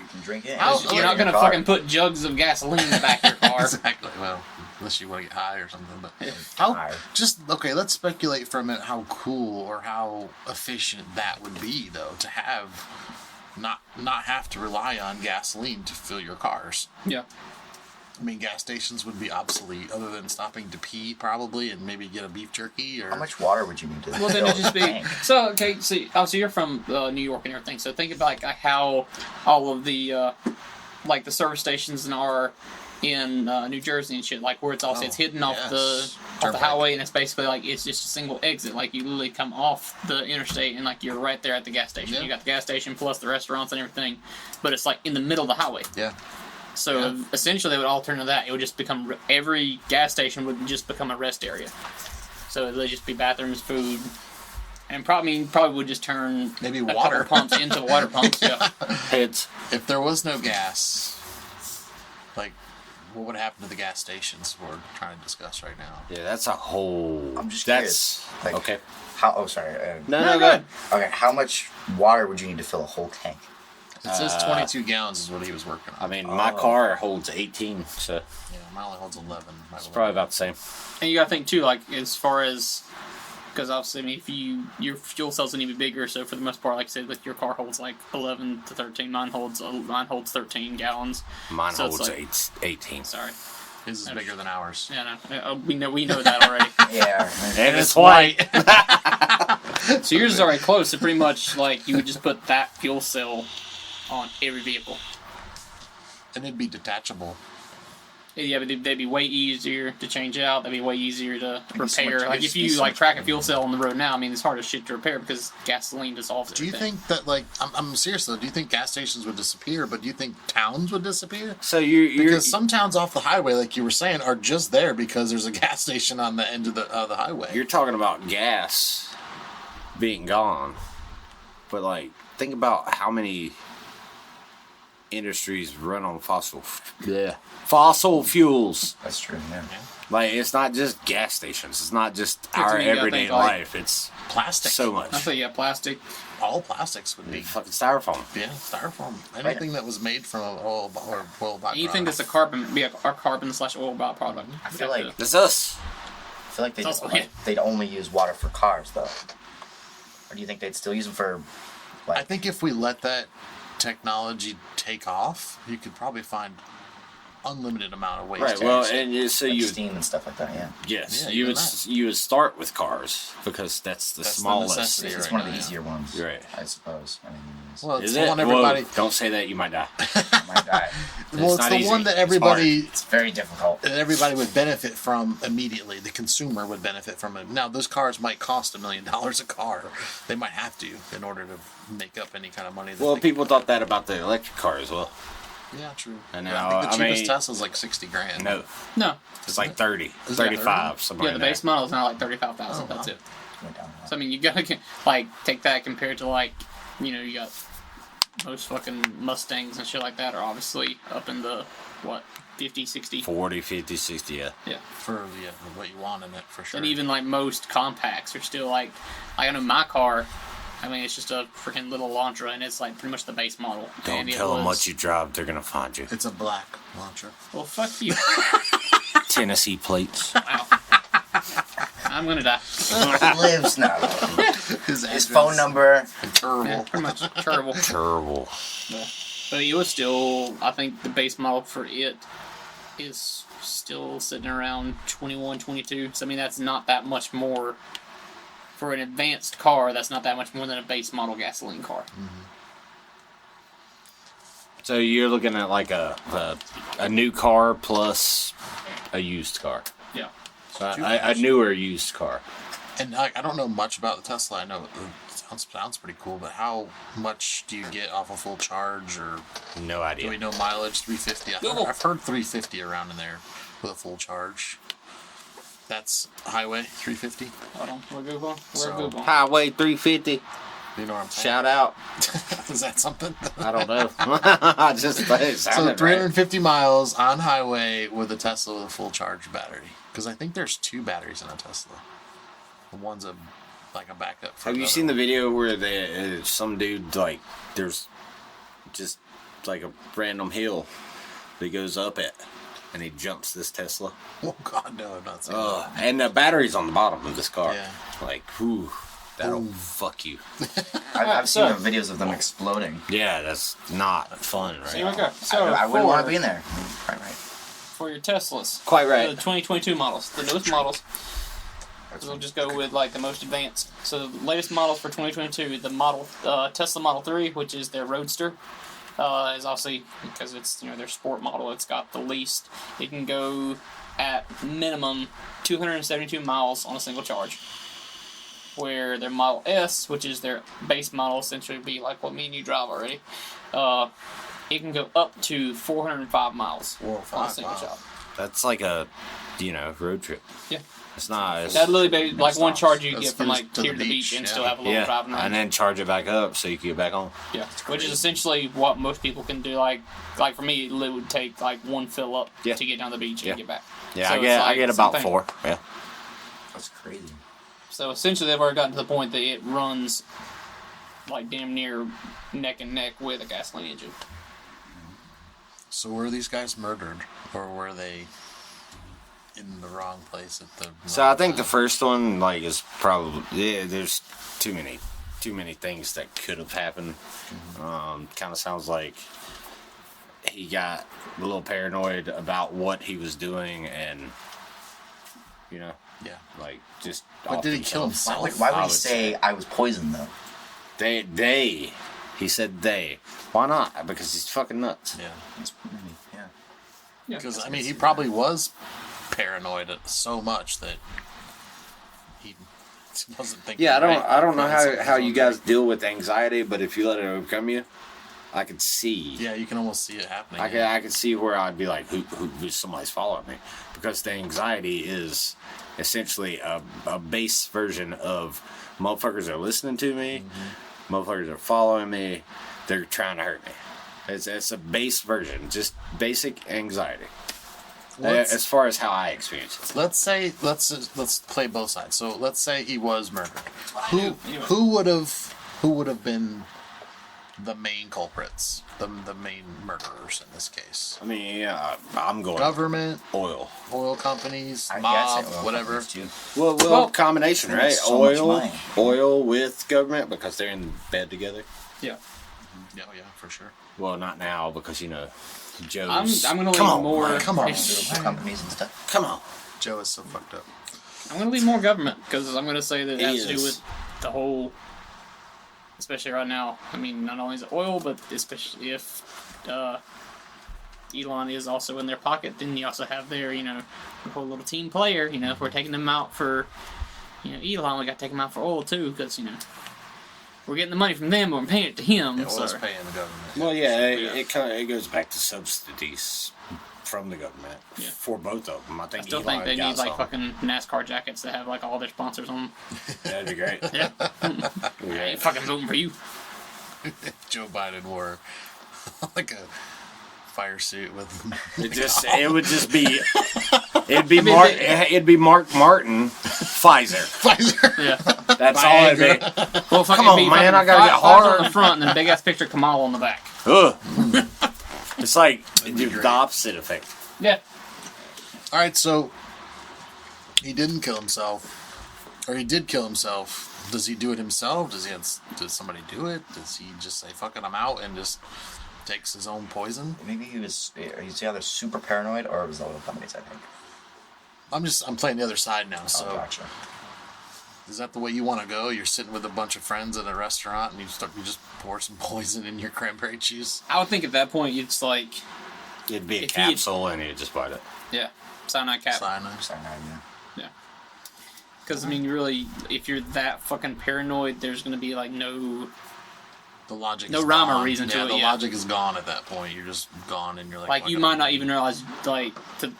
You can drink it. How- Just You're get not in your going to car. fucking put jugs of gasoline in the back of your car. Exactly. Well, unless you want to get high or something, but Yeah. how? High. Just okay. Let's speculate for a minute how cool or how efficient that would be, though, to have not have to rely on gasoline to fill your cars. Yeah. I mean, gas stations would be obsolete other than stopping to pee, probably, and maybe get a beef jerky or. How much water would you need to? Well, then fill it'd just a be tank? so. Okay, see, obviously you're from New York and everything. So think about like how all of the like the service stations are in New Jersey and shit. Like where it's also it's hidden off yes. the Turnpike. highway, and it's basically like it's just a single exit. Like you literally come off the interstate and like you're right there at the gas station. Yeah. You got the gas station plus the restaurants and everything, but it's like in the middle of the highway. Yeah. So Yeah. essentially, they would all turn to that. It would just become every gas station would just become a rest area. So they'd just be bathrooms, food, and probably would just turn Maybe a water. couple pumps into water pumps. Yeah. Heads. If there was no gas, like, what would happen to the gas stations we're trying to discuss right now? Yeah, that's a whole. I'm just That's curious. Like, okay. How? Oh, sorry. No, go ahead. Okay, how much water would you need to fill a whole tank? It says 22 gallons is what he was working on. I mean, my car holds 18, so yeah, mine only holds 11. it's probably about the same. And you gotta think too, like as far as because obviously, I mean, if your fuel cells need to be bigger, so for the most part, like I said, with your car holds like 11 to 13. Mine holds 13 gallons. Mine So it's holds like- 18. Sorry. His is bigger than ours. Yeah, no, we know that already. Yeah. And it's white. So yours is already close. So pretty much like you would just put that fuel cell on every vehicle. And it'd be detachable. Yeah, but they'd be way easier to change out. They'd be way easier to be so repair. much- Like it'd if be you so like much track a better. fuel cell on the road now, I mean it's hard as shit to repair because gasoline dissolves Do you everything. think that, like, I'm serious though, do you think gas stations would disappear, but do you think towns would disappear? So you're Because some towns off the highway, like you were saying, are just there because there's a gas station on the end of the highway. you're talking about gas being gone, but like think about how many industries run on fossil fuels. That's true. Yeah. Like it's not just gas stations. It's not just I our mean, you gotta everyday think, like- life. It's Plastic. so much. I say yeah, plastic. All plastics would be. Fucking styrofoam. Yeah, styrofoam. Anything that was made from an oil byproduct. Anything that's a carbon carbon/oil byproduct. I feel like That's us. I feel like they'd, That's also- like, they'd only use water for cars though. Or do you think they'd still use them for like I think if we let that technology take off, you could probably find unlimited amount of ways Right. to Well, use it. and so like you steam and stuff like that? Yeah. yes, Yeah, you even would that. you would start with cars because that's the That's the smallest. necessity. It's right one of now, the yeah. easier ones. You're right. I suppose. I mean, it's, Well, it's Is the it? one everybody. Whoa, don't say that. You might die. I might die. Well, it's not the easy. one that It's everybody It's very difficult. that everybody would benefit from immediately. The consumer would benefit from it. Now, those cars might cost $1 million a car. They might have to in order to make up any kind of money. That Well, they- people thought that about the electric car as well. Yeah, true. And Yeah, now, I think the I cheapest mean- Tesla's like 60 grand. No, No. it's like 30, Is that 35, something Yeah, like the base that. model is now like 35,000. Oh, That's wow. it. Went down a lot. So I mean, you gotta like take that compared to like, you got most fucking Mustangs and shit like that are obviously up in the what 50, 60. 40, 50, 60, yeah. Yeah. For what you want in it, for sure. And even like most compacts are still like I know my car. I mean, it's just a freaking little Elantra, and it's like pretty much the base model. Don't And it tell them was- what you drive, they're gonna find you. It's a black launcher. Well, fuck you. Tennessee plates. Wow. I'm gonna die. He lives now. His phone number. Terrible. Yeah, pretty much terrible. Terrible. But it was still, I think the base model for it is still sitting around 21, 22. So I mean, that's not that much more for an advanced car. That's not that much more than a base model gasoline car. Mm-hmm. So you're looking at like a new car plus a used car. Yeah. So a newer used car. And I don't know much about the Tesla. I know it sounds pretty cool, but how much do you get off a full charge, or No do idea. we know mileage? 350. I've heard 350 around in there with a full charge. That's highway 350. Hold on. We're Google. So- Google. Highway 350. You know what I'm saying? Shout out. Is that something? I don't know. I just it So sounded 350 miles on highway with a Tesla with a full charge battery. Because I think there's 2 batteries in a Tesla. One's like a backup. For Have you another seen the one. video where some dude, like, there's just like a random hill that he goes up it and he jumps this Tesla? Oh God, no, I've not seen that. And the battery's on the bottom of this car. Yeah. Like, whew, that'll fuck you. I've seen the videos of them exploding. Yeah, that's not fun, right? Here we go. So I wouldn't want to for- be in there. Right. for your Teslas. Quite right. The 2022 models, the newest models. So we'll just go with like the most advanced. So the latest models for 2022, the Tesla Model 3, which is their Roadster, is obviously, because it's their sport model, it's got the least. It can go at minimum 272 miles on a single charge. Where their Model S, which is their base model, essentially be like what me and you drive already, it can go up to 405 miles on a single charge. That's like a, road trip. Yeah. It's not. That'd literally be like one charge you Let's get from get like to here the to the beach, beach and yeah. still have a little driving range. and then charge it back up so you can get back on. Yeah, which is essentially what most people can do. Like for me, it would take like one fill up Yeah. to get down the beach Yeah. and get back. Yeah, So I it's get like about something- 4. Yeah. That's crazy. So essentially, they've already gotten to the point that it runs like damn near neck and neck with a gasoline engine. So were these guys murdered, or were they in the wrong place at the? So I think the first one is probably there's too many things that could have happened. Kind of sounds like he got a little paranoid about what he was doing, and Yeah. just. But off did he kill himself. himself? Why would I he would say I was poisoned though? They. He said they. Why not? Because he's fucking nuts. Yeah. Yeah. Yeah. Because I mean, he probably was paranoid so much that he wasn't thinking. Yeah, right. I don't know Something's how on you there. guys deal with anxiety, but if you let it overcome you, I could see. Yeah, you can almost see it happening. I could see where I'd be like, who somebody's following me, because the anxiety is essentially a base version of motherfuckers are listening to me, motherfuckers are following me, they're trying to hurt me. It's a base version, just basic anxiety. As far as how I experience it. Let's play both sides. So let's say he was murdered. Anyway. Who would have been the main culprits, the main murderers in this case? I mean, yeah, I'm going Government, oil. oil companies, I'd mob, say oil whatever. companies, too. Well, combination, right? There's so much Oil, money. oil with government, because they're in bed together. Yeah. Yeah, for sure. Well, not now, because Joe's. I'm gonna leave Come on, more. Mike, come on. Little companies and stuff. Come on. Joe is so fucked up. I'm gonna leave more government because I'm gonna say that it He has to do is. with the whole, especially right now. I mean, not only is it oil, but especially if Elon is also in their pocket, then you also have their, the whole little team player. If we're taking them out for, Elon, we got to take them out for oil too, because we're getting the money from them, but we're paying it to him. It so. was paying the government. Well, yeah, it goes back to subsidies from the government for both of them. I I think still Elon think they got need like some. fucking NASCAR jackets that have like all their sponsors on them. That'd be great. Yeah, I ain't fucking voting for you. Joe Biden wore like a fire suit with. It would just be. It'd be Mark Martin, Pfizer. Pfizer. Yeah. That's all it'd be. Well, fucking Come on, be man, fucking I gotta get Pfizer hard. on the front and then a big ass picture of Kamala on the back. Ugh. It's like be the great. opposite effect. Yeah. All right, so he didn't kill himself, or he did kill himself. Does he do it himself? Does somebody do it? Does he just say "fucking I'm out" and just takes his own poison? Maybe he's either super paranoid or it was the little companies, I think. I'm playing the other side now. So Oh, gotcha. is that the way you want to go? You're sitting with a bunch of friends at a restaurant and you just pour some poison in your cranberry juice. I would think at that point it's like, It'd be a If he had- capsule, and you just bite it. yeah, cyanide cap. Cyanide. Cyanide, yeah. Yeah. Because, I mean, really, if you're that fucking paranoid, there's going to be, like, no... The logic. No is rhyme or gone. reason to yeah, it, The yeah. logic is gone at that point. You're just gone, and you're like. Like, what you can might I not do? even realize, like, to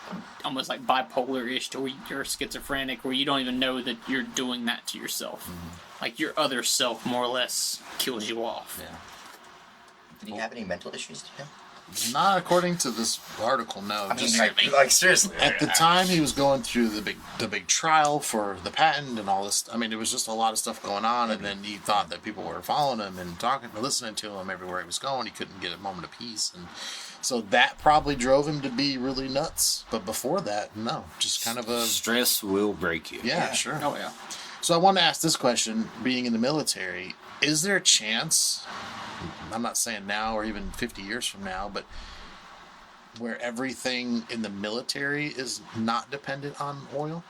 almost, like, bipolar-ish, or you're schizophrenic, where you don't even know that you're doing that to yourself. Mm-hmm. Like, your other self, more or less, kills you off. Yeah. Did he have any mental issues to him? Not according to this article. No. I mean, Just like seriously. at the time he was going through the big trial for the patent and all this. I mean, it was just a lot of stuff going on, and then he thought that people were following him and talking, listening to him everywhere he was going. He couldn't get a moment of peace, and so that probably drove him to be really nuts. But before that, no, just kind of a Stress will break you. yeah, sure. Oh, yeah. So I want to ask this question: being in the military, is there a chance? I'm not saying now or even 50 years from now, but where everything in the military is not dependent on oil?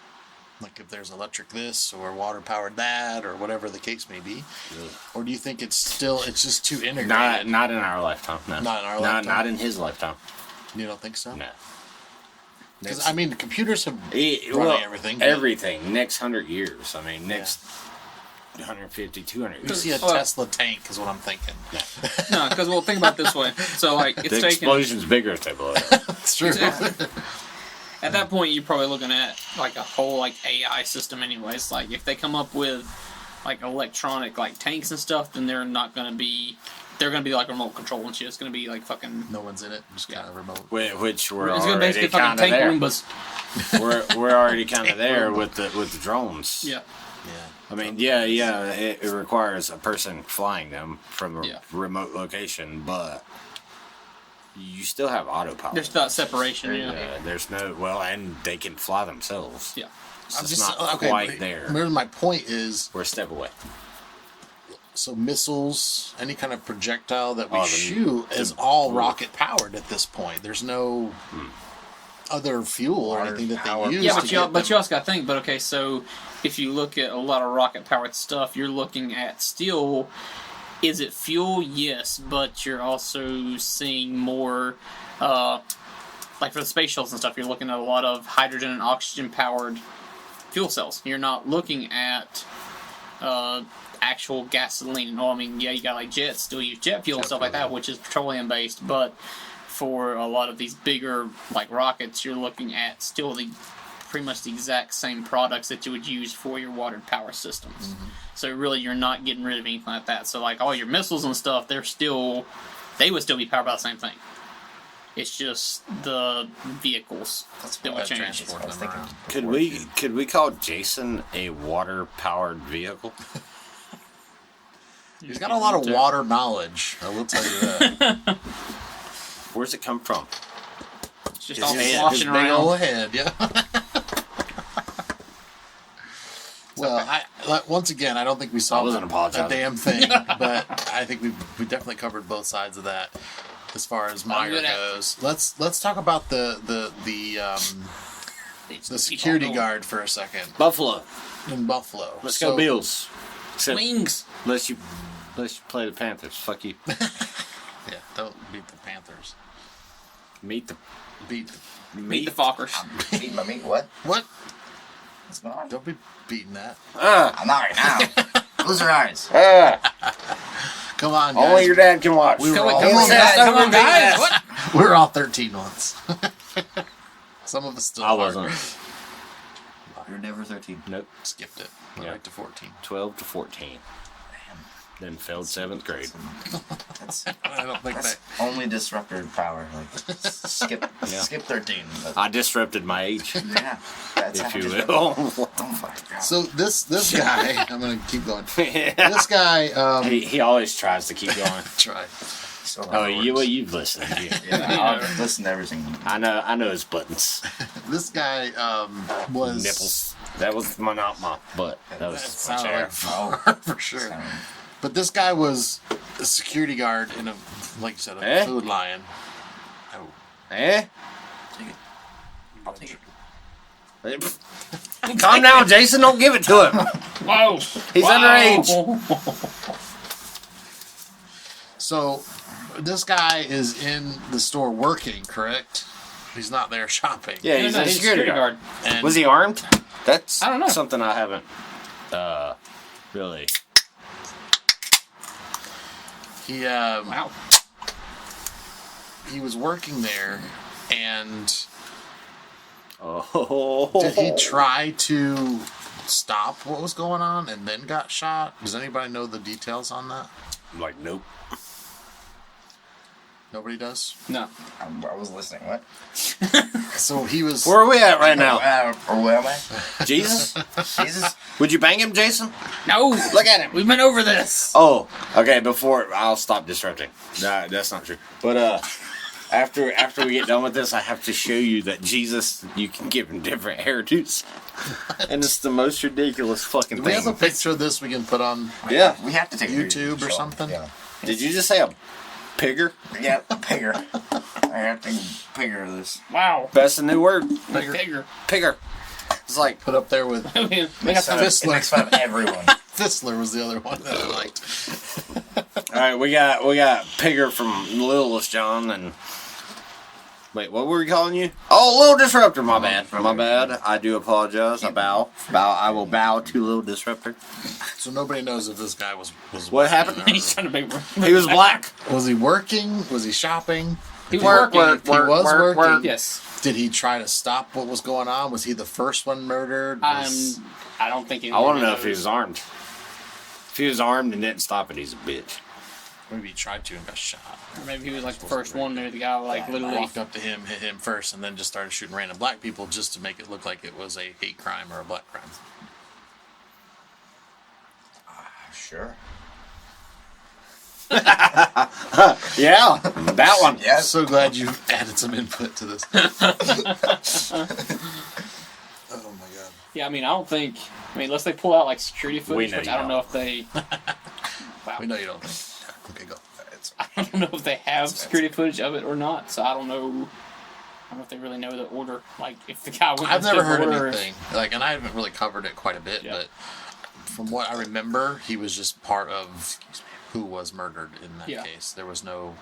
Like if there's electric this or water powered that or whatever the case may be? Or do you think it's just too integrated? Not in our lifetime. No. Not in our lifetime? Not in his lifetime. You don't think so? No. Because, I mean, the computers have Well, running everything. but Everything. Next 100 years. I mean, next 150, 200 You years. see a Well- Tesla tank is what I'm thinking. No, because, well, think about it this way. So, like, it's The taken... explosion's bigger if they blow it up. It's true. At that point, you're probably looking at, like, a whole, like, AI system anyways. Like, if they come up with, like, electronic, like, tanks and stuff, then they're not going to be... They're going to be, like, remote control and shit. It's going to be, like, fucking... No one's in it, just kind of remote. Which we're It's going to already basically kind fucking of tank there. Roombas. We're already kind of there with the drones. Yeah. Yeah. I mean, yeah, it requires a person flying them from a Yeah. remote location, but you still have autopilot. There's that separation, yeah. There's no, well, and they can fly themselves. Yeah. So it's not quite there. Remember, my point is, We're a step away. so missiles, any kind of projectile that we Oh, shoot is all rocket powered at this point. There's no other fuel or Water anything that they powered. use. Yeah, to but get you them. also got to think, but okay, so if you look at a lot of rocket-powered stuff, you're looking at still, is it fuel? Yes, but you're also seeing more, like for the space shuttles and stuff, you're looking at a lot of hydrogen and oxygen-powered fuel cells. You're not looking at actual gasoline. No, I mean, yeah, you got like jets, still use jet fuel and stuff like that, which is petroleum-based, but for a lot of these bigger like rockets, you're looking at still pretty much the exact same products that you would use for your water power systems. So really, you're not getting rid of anything like that. So like all your missiles and stuff, they would still be powered by the same thing. It's just the vehicles that would change. transport I was them thinking, around. Could we call Jason a water powered vehicle? He's got a lot of water knowledge. I will tell you that. Where's it come from? It's just His all head, sloshing His big around. old head, yeah. Well, once again, I don't think we I solved wasn't a apologizing. damn thing, but I think we definitely covered both sides of that as far as Meyer good at- goes. Let's talk about the security guard for a second Buffalo. in Buffalo. Let's go Bills. Except Wings. Unless you play the Panthers. Fuck you. Yeah, don't beat the Panthers. Meet the Beat Meet the Fockers. Meet my meat, what? what? What's going on? Don't be beating that. I'm not right now. Close your eyes. Come on, guys. only your dad can watch. We were Come all, on, guys. Come on, guys. What? we're all 13 once. Some of us still I are. wasn't. You're never 13. Nope. Skipped it. Went Yeah. right to 14. 12 to 14. Then failed 7th grade. That's I don't think that's that. only disruptor power. Like skip 13. But, I disrupted my age, yeah, that's if how you disrupt- will. Oh fuck. God. So this guy, I'm gonna keep going. This guy, he always tries to keep going. try. Still don't Oh, know you words. you've listened. Yeah, I've listened to everything. I know his buttons, This guy was nipples. That was not my butt. That was That my sounded chair. like for sure. But this guy was a security guard in a, like you said, a food lion. Oh, Eh? Take it. I'll take it. Calm down, Jason. Don't give it to him. Whoa! He's underage. so this guy is in the store working, correct? He's not there shopping. Yeah, he's No, a security guard. And Was he armed? That's I don't know. something I haven't really. He Wow. he was working there, and Oh. did he try to stop what was going on and then got shot? Does anybody know the details on that? I'm like, nope. Nobody does. No. I was listening. What? So he was. Where are we at right now? Or where am I? Jesus? Jesus? Would you bang him, Jason? No. Look at him. We've been over this. Oh, okay. Before I'll stop disrupting. Nah, that's not true. But after we get done with this, I have to show you that Jesus, you can give him different hairdos, and it's the most ridiculous fucking Do we thing. have a picture of this we can put on? Yeah. We have to take a YouTube video or to show something? Yeah. Did you just say a pigger? Yeah, bigger. I have to bigger this. Wow. That's a new word. Bigger. Pigger. It's like Put up there with We got It some. Fistler. makes fun of everyone. Fistler was the other one that I liked. all right. We got pigger from Littlest John and. Wait, what were we calling you? Oh, Little Disruptor. My bad. My bad. I do apologize. I bow. I will bow to Little Disruptor. So nobody knows if this guy was What happened? He's trying to be. He was black. Was he working? Was he shopping? He was Work, working. He was working. Yes. Did he try to stop what was going on? Was he the first one murdered? Was- I don't think he. I want to know if he was armed. If he was armed and didn't stop it, he's a bitch. Maybe he tried to and got shot. Or maybe he was like the first one. Maybe the guy like literally. Walked up to him, hit him first, and then just started shooting random black people just to make it look like it was a hate crime or a black crime. Sure. Yeah, that one. I'm Yes. so glad you added some input to this. Oh my god. Yeah, I mean, I don't think. I mean, unless they pull out like security footage, know which you I don't don't. know if they. Wow. We know you don't think. Yeah. Okay, go. It's, I don't know if they have security footage of it or not. So I don't know. I don't know if they really know the order. Like if the guy went. I've never heard order, anything. Like, and I haven't really covered it quite a bit, Yeah. but from what I remember, he was just part of who was murdered in that Yeah. case. There was no,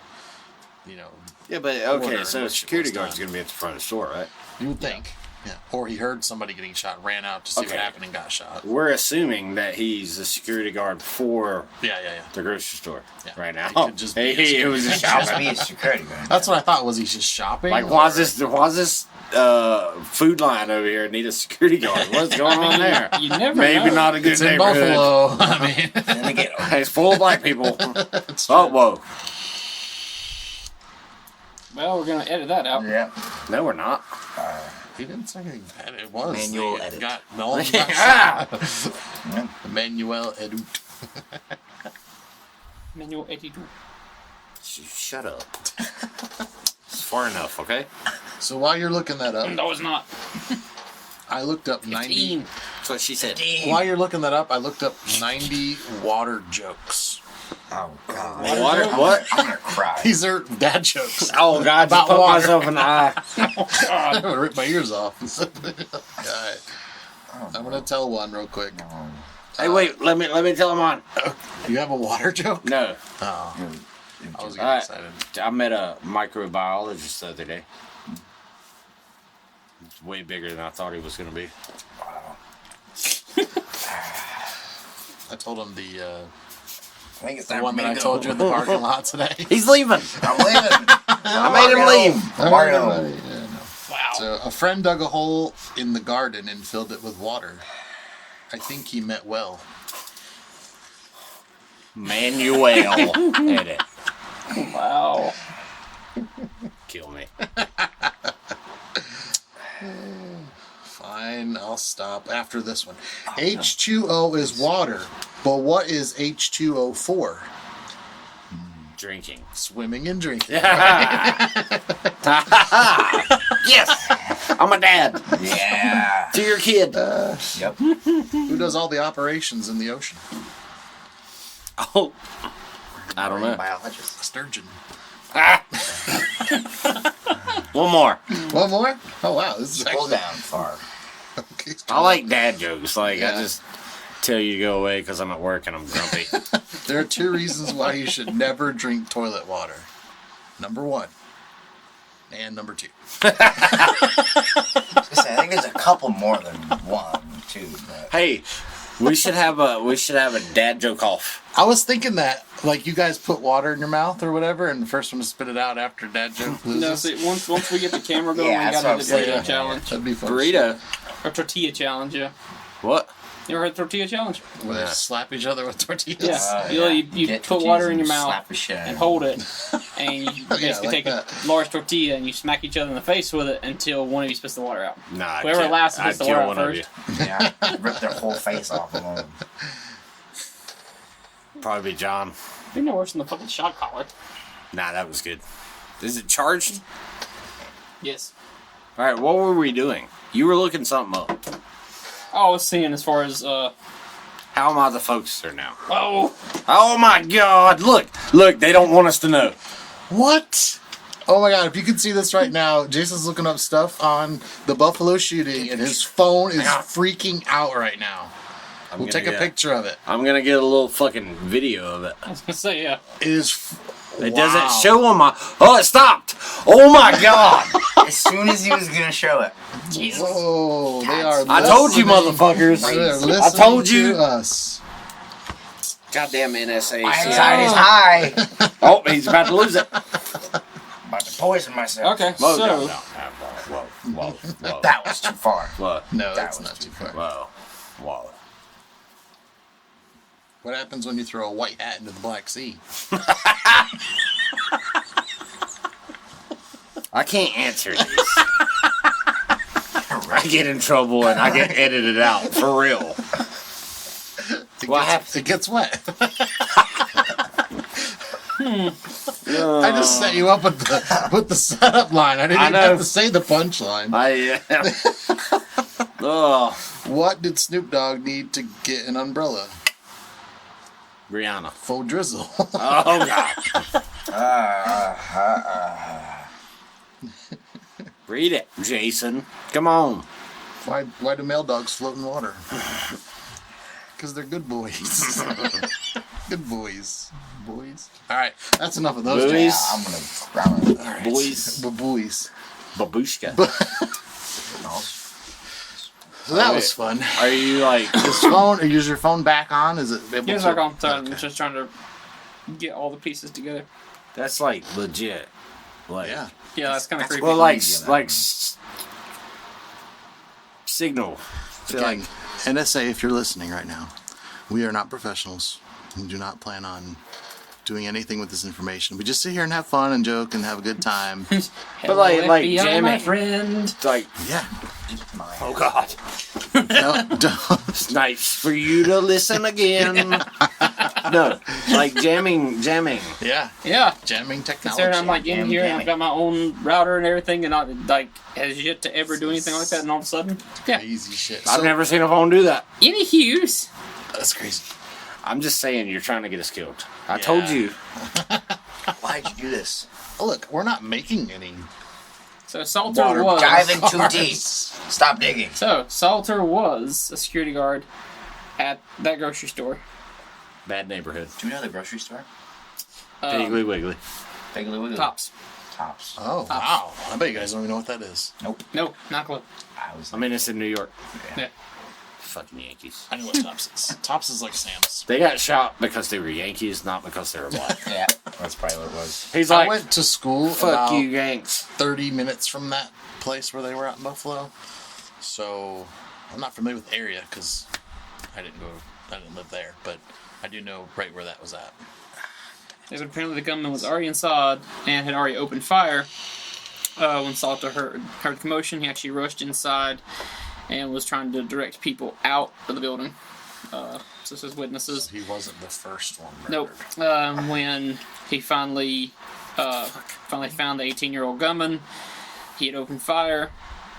Yeah, but Order okay, in so which it security was guard's done. gonna be at the front of the store, right? you would think. Yeah. Or he heard somebody getting shot, ran out to see Okay. what happened, and got shot. We're assuming that he's a security guard for Yeah. the grocery store Yeah. right now. He could just be a It was a just shopping. be a security guard. That's what I thought. Was he just shopping? Like, why is this food line over here need a security guard? What's going on there? You never Maybe know. not a good It's in neighborhood. Buffalo. I mean, Then they get It's full of black people. it's Oh, true. whoa. Well, we're gonna edit that out. yeah. No, we're not. He didn't say anything bad. It was. Manual They edit. Got, no one got Ah! shot. Yeah. Manuel edit. Manual 82. Shut up. It's far enough, okay? So while you're looking that up, No, it's not. I looked up 90. That's what she said. While you're looking that up, I looked up 90 water jokes. Oh god. Water? What? I'm gonna cry. These are dad jokes. Oh, God, just About put water. myself in the eye. I'm gonna rip my ears off. Alright. I'm gonna tell one real quick. Hey, wait, let me tell him on. You have a water joke? No. Oh, I was getting Alright. excited. I met a microbiologist the other day. He's way bigger than I thought he was going to be. I told him the I think it's the time one for me that I to told go. you in the parking lot today. He's leaving. I'm leaving. I made him leave. Mario. Yeah, no. Wow. So a friend dug a hole in the garden and filled it with water. I think he meant well. Manuel. Edit. Wow. Kill me. Fine, I'll stop after this one. H2O is water, but what is H2O for? Drinking. Swimming and drinking. Yes! I'm a dad. Yeah. To your kid. Yep. Who does all the operations in the ocean? Oh. I don't Marine know. biologist. A sturgeon. One more. One more? Oh, wow. This is Scroll actually... down far. Okay, I like dad jokes. Like, Yeah. I just tell you to go away because I'm at work and I'm grumpy. There are 2 reasons why you should never drink toilet water. Number 1. And number 2. I think there's a couple more than 1, 2. But... Hey, we should have a dad joke off. I was thinking that, like, you guys put water in your mouth or whatever, and the first one to spit it out after dad joke loses. No, see, once we get the camera going, Yeah, we that's gotta what do I'm the saying. burrito challenge. That'd be fun. Burrito. Or tortilla challenge, yeah. What? You ever heard the tortilla challenge? Where they slap each other with tortillas. Yeah. yeah. You Get put tortillas water in and your mouth slap the shit out and of hold it, and you basically like take that. a large tortilla and you smack each other in the face with it until one of you spits the water out. Nah, Whoever I'd last kill- spits the I'd kill water out one of first. you. Yeah. Rip their whole face off of them. Probably be John. You're no worse than the fucking shot collar. Nah, that was good. Is it charged? Yes. All right, what were we doing? You were looking something up. Oh, I was seeing as far as, How am I the focuser now? oh, Oh my God! Look, they don't want us to know. What? Oh my god, if you can see this right now, Jason's looking up stuff on the Buffalo shooting, and his phone is freaking out right now. We'll take a picture of it. I'm gonna get a little fucking video of it. I was gonna say, yeah. It is... It doesn't show on my... Oh, it stopped! Oh my God! As soon as he was gonna show it. Jesus. Whoa, they are I told you, listening- motherfuckers. They're I listening told you. to us. Goddamn NSA. My anxiety's high. Oh, he's about to lose it. About to poison myself. Okay, Whoa, so, no. Whoa. That was too far. Whoa. No, That that's was not too far. Whoa. What happens when you throw a white hat into the Black Sea? I can't answer these. I get in trouble and I get edited out. For real. It gets wet. I just set you up with the setup line. I didn't even have to say the punchline. Oh. What did Snoop Dogg need to get an umbrella? Rihanna. Faux drizzle. Oh, God. Read it, Jason. Come on. Why do male dogs float in water? Because they're good boys. Good boys. Boys. All right, that's enough of those. Boys. Yeah, I'm gonna grab it. All right. Boys. Boys. Babushka. So that was fun. Are you like... Is your phone back on? Is it able here's to? like I'm just trying to get all the pieces together. That's like legit. Like, Yeah. Yeah, that's kind of creepy. well, like Media, signal. So, Again, like, NSA, if you're listening right now, we are not professionals. We do not plan on doing anything with this information. We just sit here and have fun and joke and have a good time. but like FBI, jamming. my friend. It's like, Yeah. oh God, No, don't. it's nice for you to listen again. No, like jamming. Yeah. Yeah. Jamming technology. Considering I'm like in Damn here and jamming. I've got my own router and everything, and not like has yet to ever do anything like that, and all of a sudden, yeah. Crazy shit. I've So- never seen a phone do that. Any hues? That's crazy. I'm just saying, you're trying to get us killed. I told you. Why'd you do this? Oh, look, we're not making any. So Salter Water was Diving too deep. Stop digging. So Salter was a security guard at that grocery store. Bad neighborhood. Do you know the grocery store? Piggly Wiggly. Piggly Wiggly. Tops. Tops. Oh, wow. I bet you guys don't even know what that is. Nope. No, not close. I mean, it's in New York. Yeah. Fucking Yankees. I know what Tops is. Tops is like Sam's. They got shot because they were Yankees, not because they were black. Yeah, that's probably what it was. He's I like, went to school fuck about you, Yanks. 30 minutes from that place where they were at in Buffalo. So I'm not familiar with the area because I didn't live there, but I do know right where that was at. As apparently the gunman was already inside and had already opened fire. When Salter heard the commotion, he actually rushed inside and was trying to direct people out of the building. This is witnesses. He wasn't the first one Nope. murdered. When he finally found the 18-year-old gunman, he had opened fire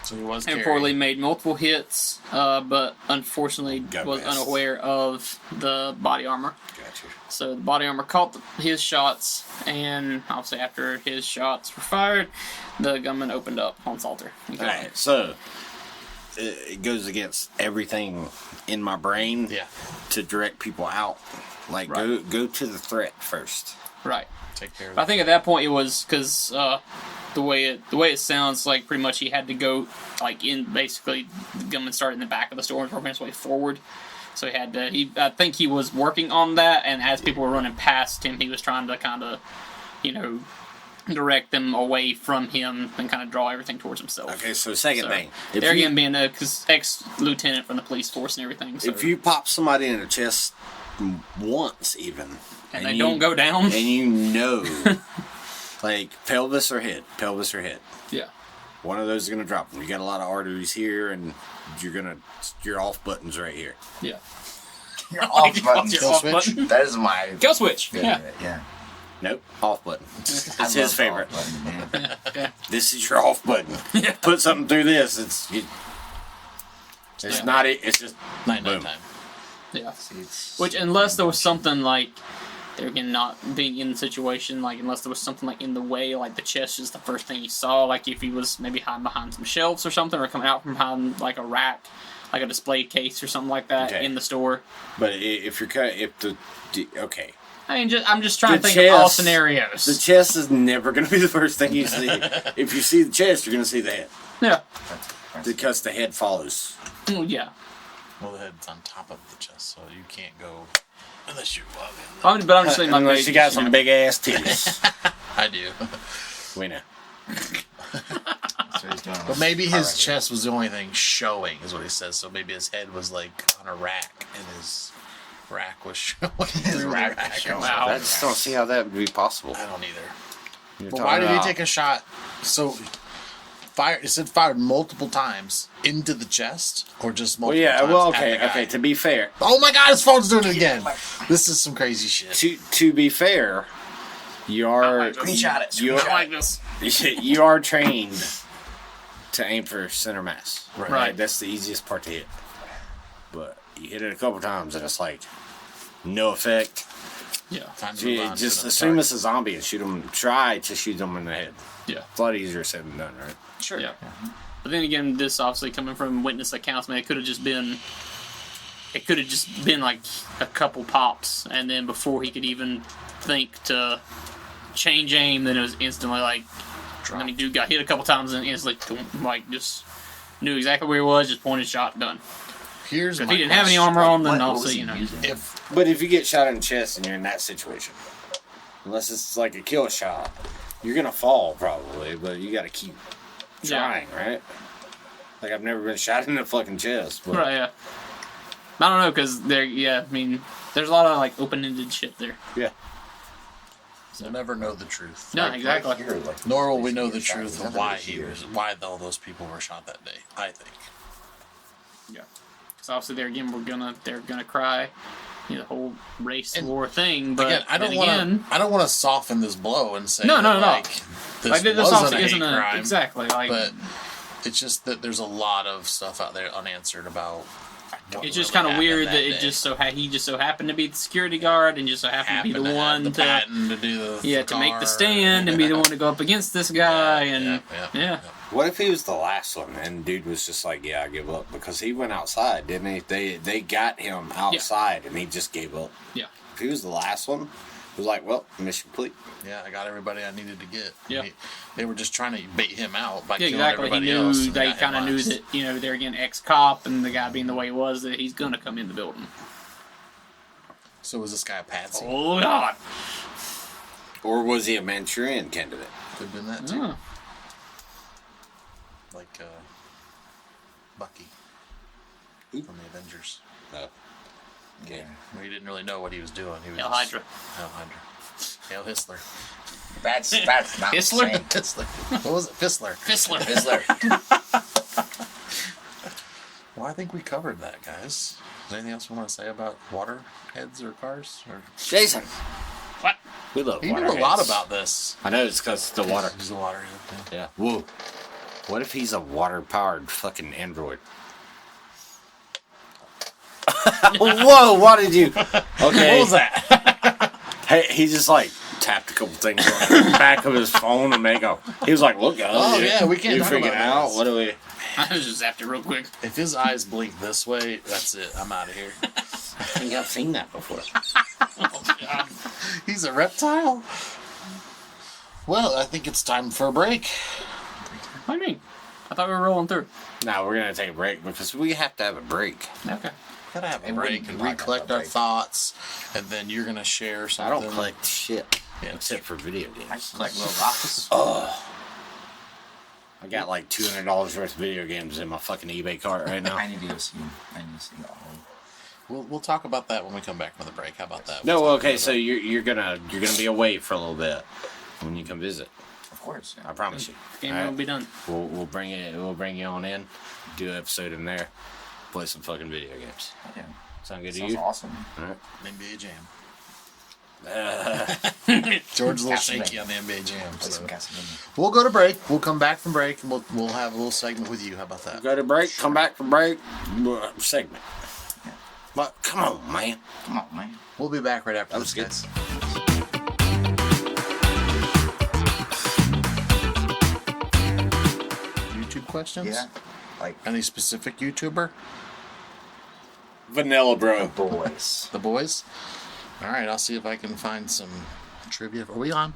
So he was and carrying. reportedly made multiple hits, but unfortunately Gun was vest. unaware of the body armor. Gotcha. So the body armor caught his shots, and obviously after his shots were fired, the gunman opened up on Salter. All right, so it goes against everything in my brain Yeah. to direct people out. Like, Right. go to the threat first. Right. Take care of But I think at that point it was because the way it sounds like pretty much he had to go like in basically the gunman started in the back of the store and working his way forward. So he had to. I think he was working on that, and as people were running past him, he was trying to kind of, direct them away from him and kind of draw everything towards himself. Okay, so second So, thing. There again, being a ex-lieutenant from the police force and everything. So. If you pop somebody in the chest once even, and they don't go down. and you know, like pelvis or head, Yeah. one of those is gonna drop them. You got a lot of arteries here, and your off button's right here. Yeah. You're off button. Your Kill off switch? button. That is my Kill switch. Yeah. yeah. Nope, off button. It's I his love favorite. off button, man. Yeah. This is your off button. Put something through this. It's Yeah. not it. It's just night boom. time. Yeah. See, it's- Which, unless there was something like, they're again not being in the situation, like, unless there was something like in the way, like the chest is the first thing you saw, like if he was maybe hiding behind some shelves or something, or coming out from behind like a rack, like a display case or something like that Okay. in the store. But if you're okay, I mean, I'm just trying to The think of all chest- scenarios. the chest is never going to be the first thing you see. If you see the chest, you're going to see the head Yeah. because the head follows. Well, yeah. Well, the head's on top of the chest, so you can't go unless you walk in. But I'm just saying, like, Unless you got some big ass titties. I do. We know. that's what he's doing But with maybe car his right chest was the only thing showing, is what he says. So maybe his head was like on a rack, and his rack was showing. His through rack the was showing. Wow. I just don't see how that would be possible. I don't either. You're But talking why did he about- take a shot? So, fire. It said fired multiple times into the chest, or just Well, multiple yeah. times Well, at okay. the guy? Okay. To be fair, Oh my God, his phone's doing it again. This is some crazy shit. to be fair, you are Screenshot it. you I Screenshot like it. this. you are trained to aim for center mass. Right. That's the easiest part to hit. But you hit it a couple times and it's like no effect. Yeah. Time to So move you on to just another assume target. it's a zombie and shoot them. Try to shoot them in the head. Yeah. It's a lot easier said than done, right? Sure. Yeah. But then again, this obviously coming from witness accounts, man, it could have just been like a couple pops, and then before he could even think to change aim, then it was instantly like, I mean, dude got hit a couple times and instantly like just knew exactly where he was, just pointed, shot, done. Here's If my he didn't have any question. armor on, then What was obviously, he using? If But if you get shot in the chest and you're in that situation, unless it's like a kill shot, you're gonna fall probably. But you got to keep Yeah. trying, right? Like I've never been shot in the fucking chest. But Right, yeah. I don't know, because I mean, there's a lot of like open-ended shit there. Yeah. we'll never know the truth, No, Like, exactly. right here, like, nor will we know the he's shot. truth He's of nothing why to he shoot. was, why all those people were shot that day. I think. Yeah. Because obviously, there again, they're gonna cry, the whole race And war thing. But Again, I don't want to soften this blow and say No, that, no, no. like, this like this wasn't obviously a hate isn't a crime, exactly like. but it's just that there's a lot of stuff out there unanswered about. what It's just really kind of happened weird that day. it just he just so happened to be the security guard and just so happened to be the Happened to have one the to patent to do the to make the car. stand and be the one to go up against this guy yeah. what if he was the last one and dude was just like, yeah, I give up because he went outside, didn't he? They got him outside and he just gave up. Yeah. If he was the last one, it was like, well, mission complete. Yeah, I got everybody I needed to get. Yeah. They were just trying to bait him out by Yeah, killing exactly. He everybody knew else. and they got him kind of knew last. that they're again ex-cop and the guy being the way he was that he's gonna come in the building. So was this guy a patsy? Oh God! Or was he a Manchurian candidate? Could have been that too. Oh. Like Bucky from the Avengers. No. Okay. Where he didn't really know what he was doing. He was Hail just- Hydra. Hail Hydra. Hail Histler. That's not the Histler? same. Histler. What was it? Fistler. Fistler. Fizzler. Well, I think we covered that, guys. Is there anything else you want to say about water heads or cars? Or Jason, What? we love he water knew a lot heads. about this. I know it's because the water. He's a water head. Yeah. Whoa. What if he's a water-powered fucking android? Whoa! What did you? Okay. What was that? Hey, he just like tapped a couple things on the back of his phone and they go. He was like, "Look, guys, Oh, yeah, we can't You talk figuring about out this. what do we?" I just zapped it real quick. If his eyes blink this way, that's it. I'm out of here. I think I've seen that before. Oh, God. He's a reptile? Well, I think it's time for a break. What do you mean? I thought we were rolling through. Now we're gonna take a break because we have to have a break. Okay. Gotta have a And we break can and talk recollect about our break. thoughts, and then you're gonna share I something. don't collect shit Yeah. except for video I games. just collect little rocks. I got like $200 worth of video games in my fucking eBay cart right now. I need to go see. I need to see all. We'll talk about that when we come back from the break. How about that? No, We'll talk okay, about so that. you're gonna be away for a little bit when you come visit. Of course. I promise you. Game All right? will be done. We'll bring you on in, do an episode in there, play some fucking video games. Yeah. Sound good to Sounds you? awesome. All right. NBA Jam. Uh, George's a little Castlevania. shaky on the NBA Jam. Play So. some Castlevania. We'll go to break. We'll come back from break, and we'll have a little segment with you. How about that? go to break, come back from break, segment. What? Come on, man. Come on, man. We'll be back right after That this, was good. guys. YouTube questions? Yeah. Like Any specific YouTuber? Vanilla Bro. boys. The boys? All right, I'll see if I can find some trivia. Are we on?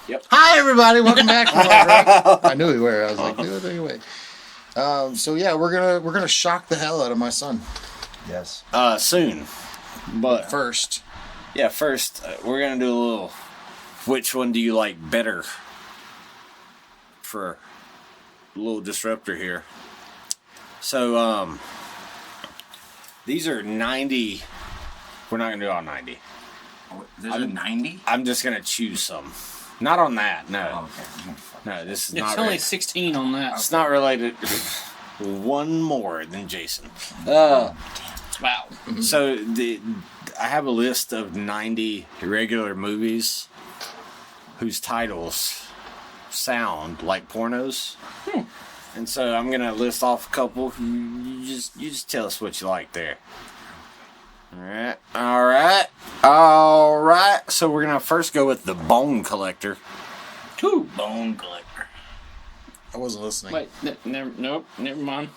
Yep. Hi, everybody. Welcome back. From our break. I knew we were. I was like, do it anyway. So yeah, we're gonna shock the hell out of my son Yes. Soon. But first. yeah, first we're gonna do a little. Which one do you like better? For a little disruptor here. So these are 90. We're not gonna do all 90. Oh, there's a 90? I'm just gonna choose some. Not on that. No. Oh, okay. No, this is It's not. only 16 on that. It's not related. One more than Jason. Wow. So I have a list of 90 regular movies whose titles sound like pornos. And so I'm gonna list off a couple. You just tell us what you like there. All right. So we're gonna first go with the Bone Collector. Two Bone Collector. I wasn't listening. Wait, nope, never mind.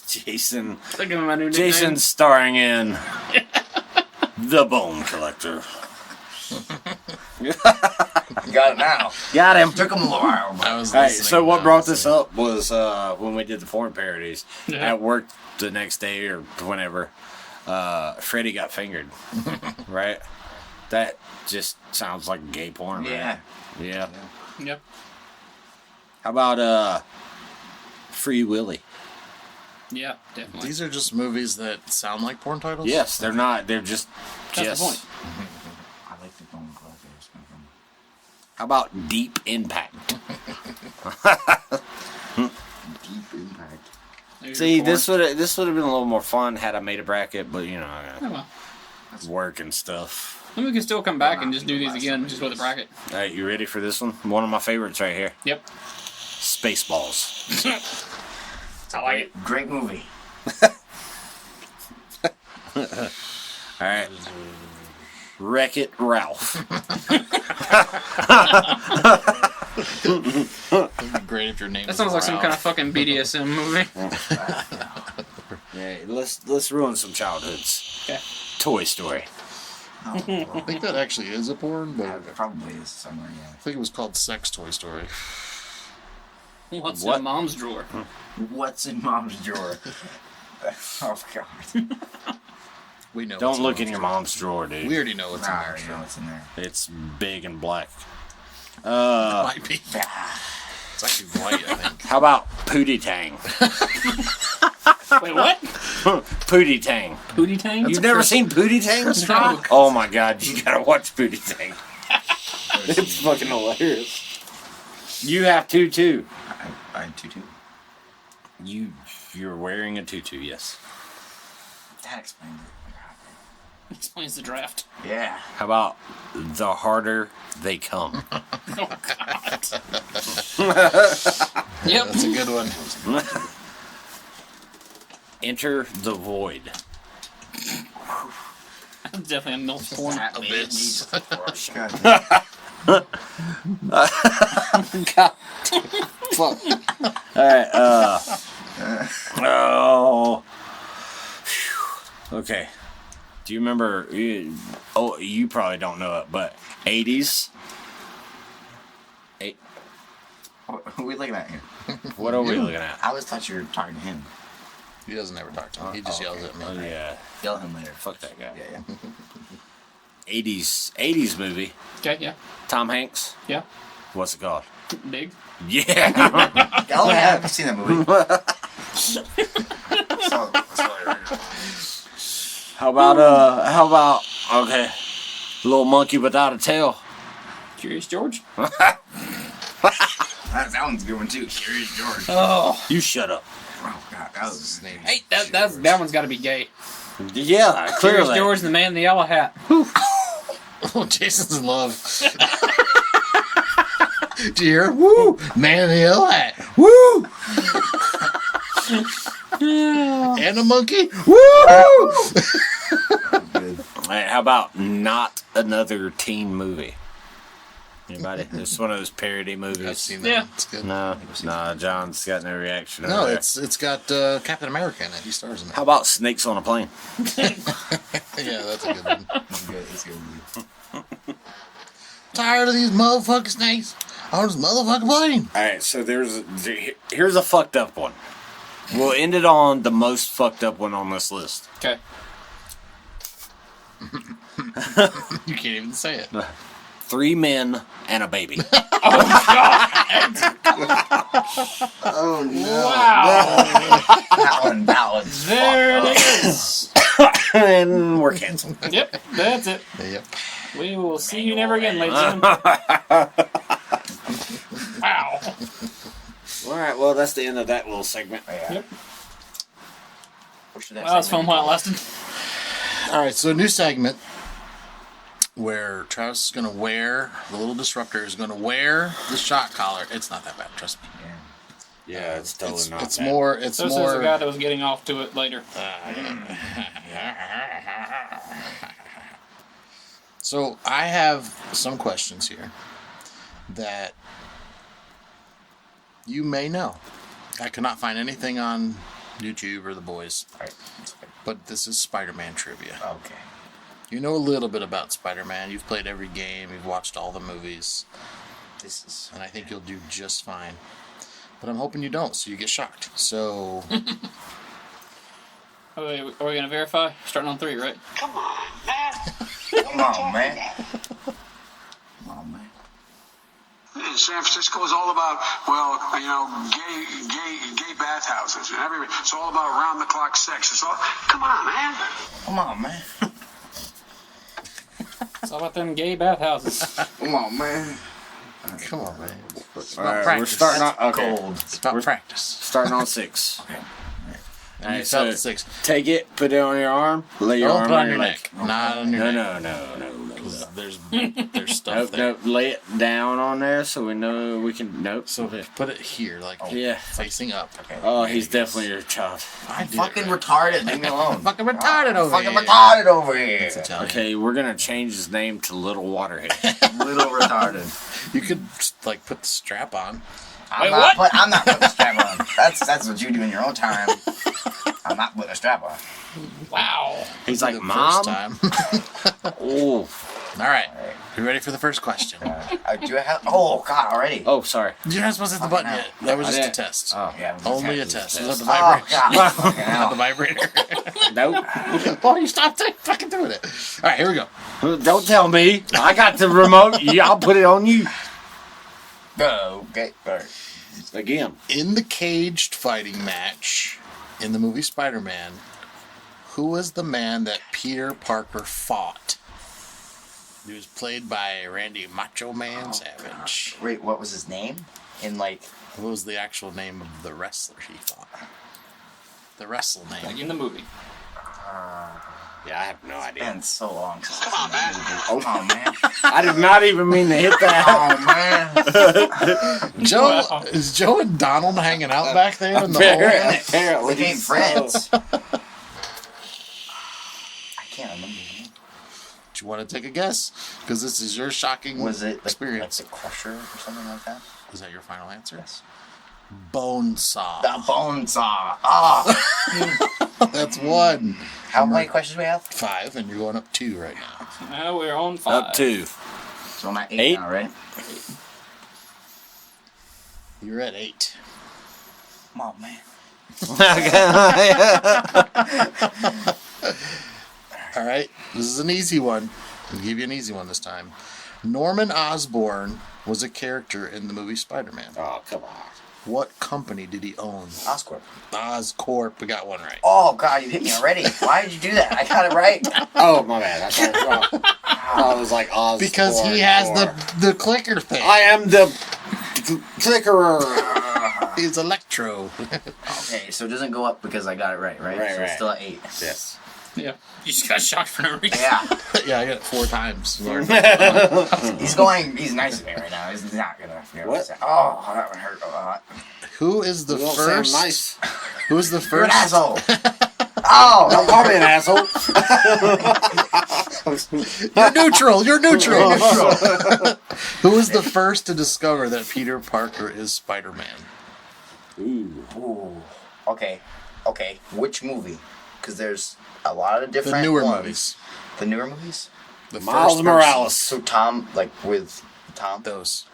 Jason. Look at my new nickname. Jason starring in the Bone Collector. Got it now. Got him. Took him a little while. But I was Hey, listening. so what I brought was this listening. up was when we did the porn parodies Yeah. at work the next day or whenever. Freddie got fingered, right? That just sounds like gay porn. Right? yeah. Yeah. Yep. How about Free Willy? Yeah, definitely. These are just movies that sound like porn titles? Yes, they're not. They're just. That's the point. I like the bone collectors. How about Deep Impact? Deep impact. There's See, your this porn. would have been a little more fun had I made a bracket, but you know, Oh, well. work and stuff. And we can still come back and just do these again, just with a bracket. All right, you ready for this one? One of my favorites right here. Yep. Spaceballs. I like it. Great movie. All right. Wreck-It Ralph. It'd be great if your name That was sounds like some Ralph. kind of fucking BDSM movie. Yeah, let's ruin some childhoods. Okay. Toy Story. I think that actually is a porn, but I It probably is somewhere, yeah. think it was called Sex Toy Story. What's What? in mom's drawer? What's in mom's drawer? Oh, God. We know. Don't what's look in mom's your drawer. mom's drawer, dude. We already know what's Nah, in I mom's already know drawer. what's in there. It's big and black. Might be. It's actually white, I think. How about Pootie Tang? Wait, what? Pootie Tang. Pootie Tang? You've never seen Pootie Tang? No. Oh my god, you gotta watch Pootie Tang. It's fucking hilarious. You have tutu. I had tutu. You're wearing a tutu, yes. That explains it. Explains the draft. Yeah. How about the harder they come? Oh God. Yep. That's a good one. Enter the void. That's definitely a milk porn. That Abyss. God. Fuck. Alright, oh. Phew. Okay. Do you remember? You probably don't know it, but 80s. Who are we looking at here? What are we looking at? I always thought you were talking to him. He doesn't ever talk to me. He just yells at me. Oh yeah. Yell at him later. Fuck that guy. Yeah, 80s movie. Okay, yeah. Tom Hanks. Yeah. What's it called? Big. Yeah. yeah. Oh yeah, I've seen that movie. How about okay, little monkey without a tail. Curious George. that one's a good one too. Curious George. Oh. You shut up. Oh god, that was his name. Hey, that one's got to be gay. Yeah, Curious clearly. George and the man in the yellow hat. Oh, Jason's in love. Do you hear? Woo! Man in the yellow hat. Woo! And a monkey. Woo! Good. Hey, how about not another teen movie? Anybody? It's one of those parody movies. I've seen that. Yeah. One. It's good. No, John's got no reaction. No, over there. it's got Captain America in it. He stars in it. How about Snakes on a Plane? Yeah, that's a good one. It's good. It's good. Tired of these motherfucking snakes on this motherfucking plane. All right, so here's a fucked up one. We'll end it on the most fucked up one on this list. Okay. You can't even say it. 3 men and a baby. Oh no! Wow. That one's There it is. And we're canceled. Yep, that's it. Yep. We will see you never again, ladies and gentlemen. Wow. All right, well, that's the end of that little segment. Yeah. Yep. What's the Well, next that was fun segment? while it lasted. All right, so a new segment where Travis is going to wear, the little disruptor is going to wear the shot collar. It's not that bad, trust me. Yeah, it's totally It's, not. it's bad. more, it's So says more. the guy that was getting off to it later. So I have some questions here that you may know. I could not find anything on YouTube or the boys, Alright, that's good. but this is Spider-Man trivia. Okay. You know a little bit about Spider-Man. You've played every game. You've watched all the movies. This is. And I think you'll do just fine. But I'm hoping you don't, so you get shocked. So, Oh, wait, are we going to verify? Starting on 3, right? Come on, man. Come on, man. San Francisco is all about, well, you know, gay bathhouses and everything. It's all about round the clock sex. It's all, come on, man. Come on, man. It's all about them gay bathhouses. Come on, man. come on, man. It's All about right, practice. we're starting on okay. Cold. It's about practice. Starting on 6. Okay. All You right, felt so 6. take it, put it on your arm, lay your Don't arm put it on your leg. neck. Not on your No, neck. no. There's stuff Nope, there. nope. Lay it down on there so we know we can. Nope. So put it here, like Yeah. facing up. Okay. Oh, he's definitely your child. I did Fucking it right. retarded. Leave me alone. Fucking retarded over Fucking here. retarded over here. It's Italian. Okay, we're gonna change his name to Little Waterhead. Little retarded. You could like put the strap on. Wait, what? I'm not putting a strap on. That's what you do in your own time. I'm not putting a strap on. Wow. He's For like, the Mom. First time. Oh, All right. You ready for the first question? Do I have? Oh God, already. oh, sorry. You're not supposed to hit the button yet. That was I just a didn't. test. Oh, Yeah. Only a test. Was that the Oh vibrator? God. Fucking Not the hell. vibrator. Nope. Oh, you stopped fucking doing it. All right, here we go. Don't tell me. I got the remote. Yeah, I'll put it on you Okay. All right. again. In the caged fighting match in the movie Spider-Man, who was the man that Peter Parker fought? He was played by Randy Macho Man Savage. Wait, what was his name? In like. What was the actual name of the wrestler he fought? The wrestle Like name. in the movie. Yeah, I have no It's idea. been so long since I've Come on, seen that movie. Oh, man. I did not even mean to hit that. Oh, man. Joe, Wow. is Joe and Donald hanging out back there in the Apparently, hole? apparently They ain't so. friends. I can't remember the name. Do you want to take a guess? Because this is your shocking Was it like experience. the Crusher or something like that? Is that your final answer? Yes. Bone saw. The Bone Saw. Oh. That's one. How many questions we have? 5, and you're going up 2 right now. Now we're on 5. Up 2. So I'm at 8 8? now, right? You're at 8. Oh, man. All right, this is an easy one. I'll give you an easy one this time. Norman Osborn was a character in the movie Spider-Man. Oh, come on. What company did he own? Oscorp. Oscorp. We got one right. Oh, God, you hit me already. Why did you do that? I got it right. Oh, my bad. I thought it was wrong. I was like Oz. Because he has the clicker thing. I am the clickerer. He's Electro. Okay, so it doesn't go up because I got it right? Right, So right. it's still at 8. Yes. Yeah. You just got shocked for no reason. Yeah. Yeah, I got it 4 times. He's nice to me right now. He's not gonna. What? Oh, that one hurt a lot. Who is the You don't sound first? nice. Who is the You're an first? asshole. Oh, Don't call me an asshole. You're neutral. You're neutral. Who was the first to discover that Peter Parker is Spider-Man? Ooh. Okay. Which movie? Because there's a lot of different The newer ones. movies. The newer movies? The Miles first Morales. So Tom, like with Tom? Those.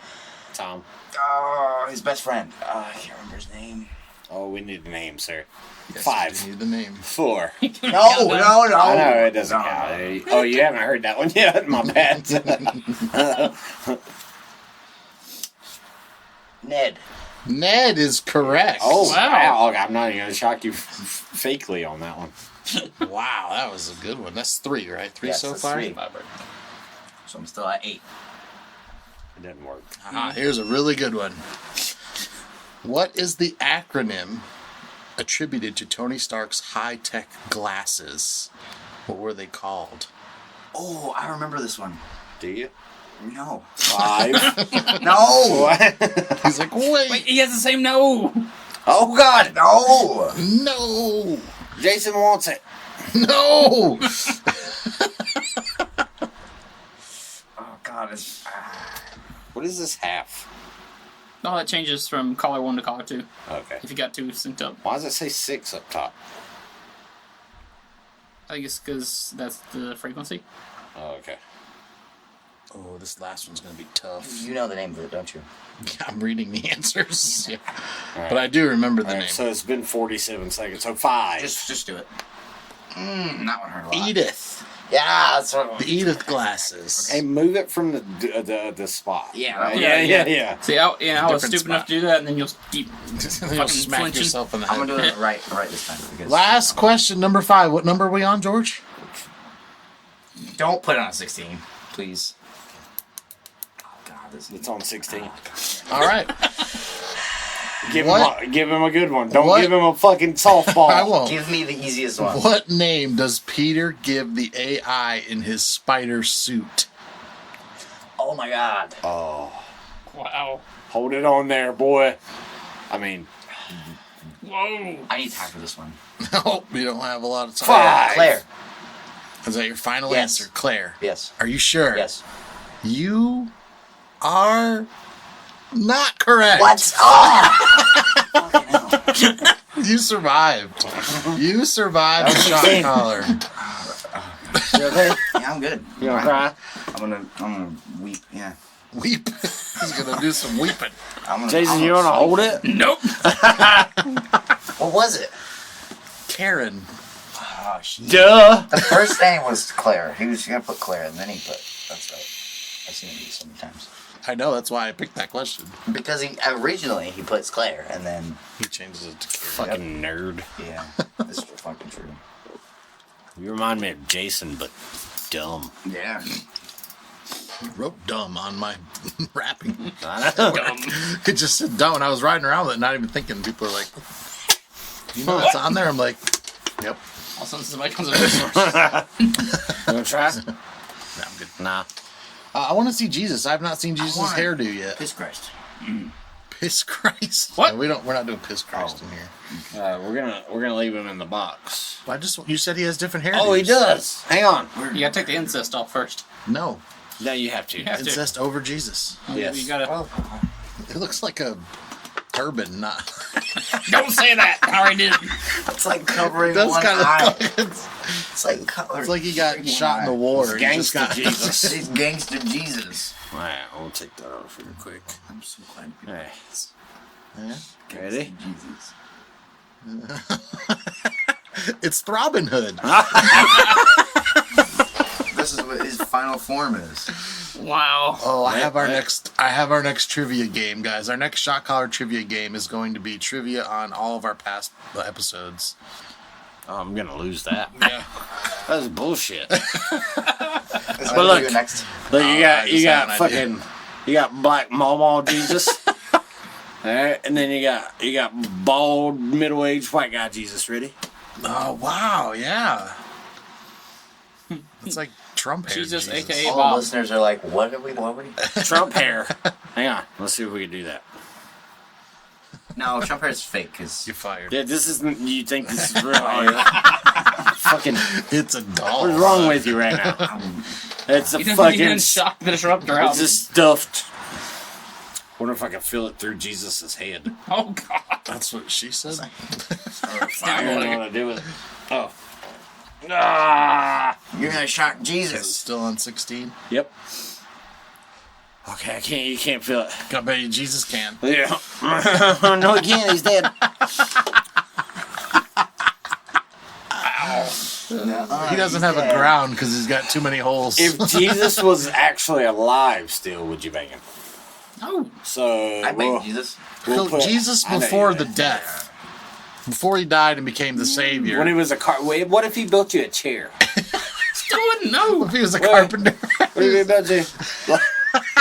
Tom. Oh, his best friend. I can't remember his name. Oh, we need a name, sir. Yes, 5. you need the name. 4. No. I know it doesn't No. count. Oh, you haven't heard that one yet? My bad. Ned. Ned is correct. Oh, Wow. wow. I'm not even going to shock you fakely on that one. Wow, that was a good one. That's 3, right? 3 Yes, so that's far? 3. So I'm still at 8. It doesn't work. Here's a really good one. What is the acronym attributed to Tony Stark's high-tech glasses? What were they called? Oh, I remember this one. Do you? No. 5. No. He's like, Wait, wait, he has the same no. Oh, God. No. no, Jason wants it. no. Oh God, it's. What is this half? No, that changes from collar 1 to collar 2. Okay. If you got 2 synced up. Why does it say 6 up top? I think it's because that's the frequency. Oh, okay. Oh, this last one's gonna be tough. You know the name of it, don't you? I'm reading the answers, yeah. All right. But I do remember the All right, name. so it's been 47 seconds. So 5. Just do it. That one hurt a lot. Edith. Yeah, that's what. The Edith glasses. Hey, move it from the spot. Yeah, Right? yeah, yeah. See, I was Different stupid enough spot. to do that, and then you'll keep You'll fucking smack flinching. yourself in the I'm head. gonna do it right this time. Because Last question, number 5. What number are we on, George? don't put it on 16, please. Oh God, this It's on 16. All right. Give What? him a good one. Don't What? give him a fucking softball. I won't. Give me the easiest one. What name does Peter give the AI in his spider suit? Oh my God. Oh, Wow. hold it on there, boy. I mean, Whoa. I need time for this one. No, we don't have a lot of time. 5. Claire. Is that your final Yes. answer, Claire? Yes. Are you sure? Yes. You are not correct. What? Oh! You survived. You survived the shock collar. You okay? Yeah, I'm good. You gonna cry? I'm gonna weep. Yeah. Weep. He's gonna do some weeping. Jason, you wanna hold it? Nope. What was it? Karen. Oh shit. Duh. The first name was Claire. He was gonna put Claire, and then he put. That's right. I've seen him do so many times. I know, that's why I picked that question. Because he originally he puts Claire, and then He changes it to Karen. Fucking nerd. yeah, this is fucking true. You remind me of Jason, but dumb. Yeah. He wrote dumb on my wrapping. I know. It just said dumb, and I was riding around with it, not even thinking. People are like, you know what's on there? I'm like, yep. Also, somebody comes up with a You want to try? No, I'm good. Nah. I want to see Jesus. I've not seen Jesus' want- hairdo yet. Piss Christ. Piss Christ. What? No, we're not doing Piss Christ in here. We're gonna leave him in the box. You said he has different hairdos. Oh, he does. Hang on. You gotta take the incest off first. No, No, you have to. You have to. incest over Jesus. Yes. You gotta. Oh, It looks like a turban, not. Don't say that. I already did. it's like covering That's one kind of. eye. It's It's like covering. like he got one shot in the eye. war. He just Gangsta got. Jesus. He's gangster Jesus. Alright, we'll take that off real quick. I'm so glad. Hey, Yeah. ready? Jesus. It's Robin Hood. This is what his final form is. Wow. Oh, I Right, have our right. next trivia game, guys. Our next shot collar trivia game is going to be trivia on all of our past episodes. Oh, I'm gonna lose that. Yeah. That's bullshit. But look. next. Look, I you got just have an fucking, you got black Mama Jesus. Alright, and then you got bald middle-aged white guy Jesus. Ready? Oh wow, yeah. It's like Trump hair. Jesus, aka All the Bob. listeners are like, what are we? What would he? Trump hair. Hang on, let's see if we can do that. No, Trump hair is fake. Cause You're fired. Yeah, this isn't. You think this is real? Fucking. It's a doll. What's wrong with you right now? It's a He fucking. didn't shock the disruptor out. It's a stuffed. Wonder if I can feel it through Jesus' head. Oh God. That's what she said. I don't know what to do with it. Oh. Ah. you're gonna shock It's Jesus. still on 16. Yep. Okay, I can't. You can't feel it. I bet you Jesus can. Yeah. No, he can't. He's dead. He doesn't have a ground because he's got too many holes. If Jesus was actually alive still, would you bang him? Oh. So I bang Jesus. we'll put- Jesus I know before you the did. death, before he died and became the savior. When he was a car. Wait, what if he built you a chair? Still wouldn't know. If he was a carpenter. What if he built you?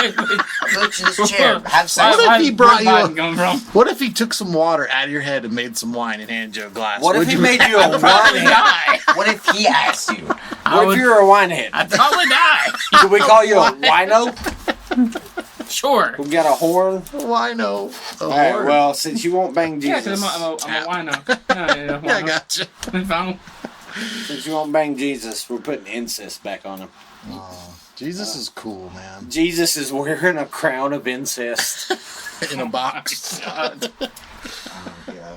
I built you this chair. Have sex. What if he brought you Where's a- Biden coming from? What if he took some water out of your head and made some wine and handed you a glass? What if Would he you- made you a winehead? Die. What if he asked you? What if you're a winehead? I'd probably die. Could we call you a wino? Sure. We got a horn. Wino? All right. Well, since you won't bang Yeah, Jesus, because I'm a wino. Yeah, Yeah, I gotcha. Final. since you won't bang Jesus, we're putting incest back on him. Jesus is cool, man. Jesus is wearing a crown of incest In a box.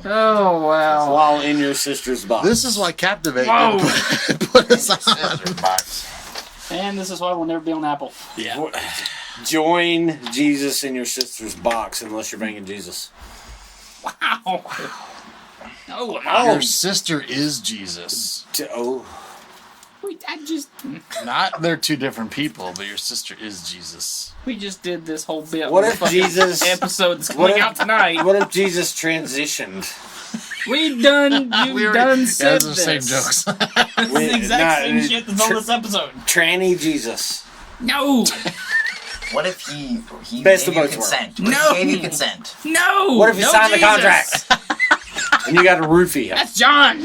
Oh wow. while in your sister's box. This is why Captivate Whoa. didn't put us on. Scissor box. And this is why we'll never be on Apple. Yeah. Join Jesus in your sister's box unless you're banging Jesus. Wow. No, Your sister is Jesus. Oh, we They're two different people, but your sister is Jesus. just did this whole bit. What on if the fucking Jesus- episode that's what coming if- out tonight? what if Jesus transitioned? You've done said Those are the same jokes. It's the exact same shit that's on this episode. Tranny Jesus. No, What if he Best gave of you both worlds. consent? What if No. he gave you consent? no. What if he no signed the Jesus. contract? And you got to roofie him. That's John.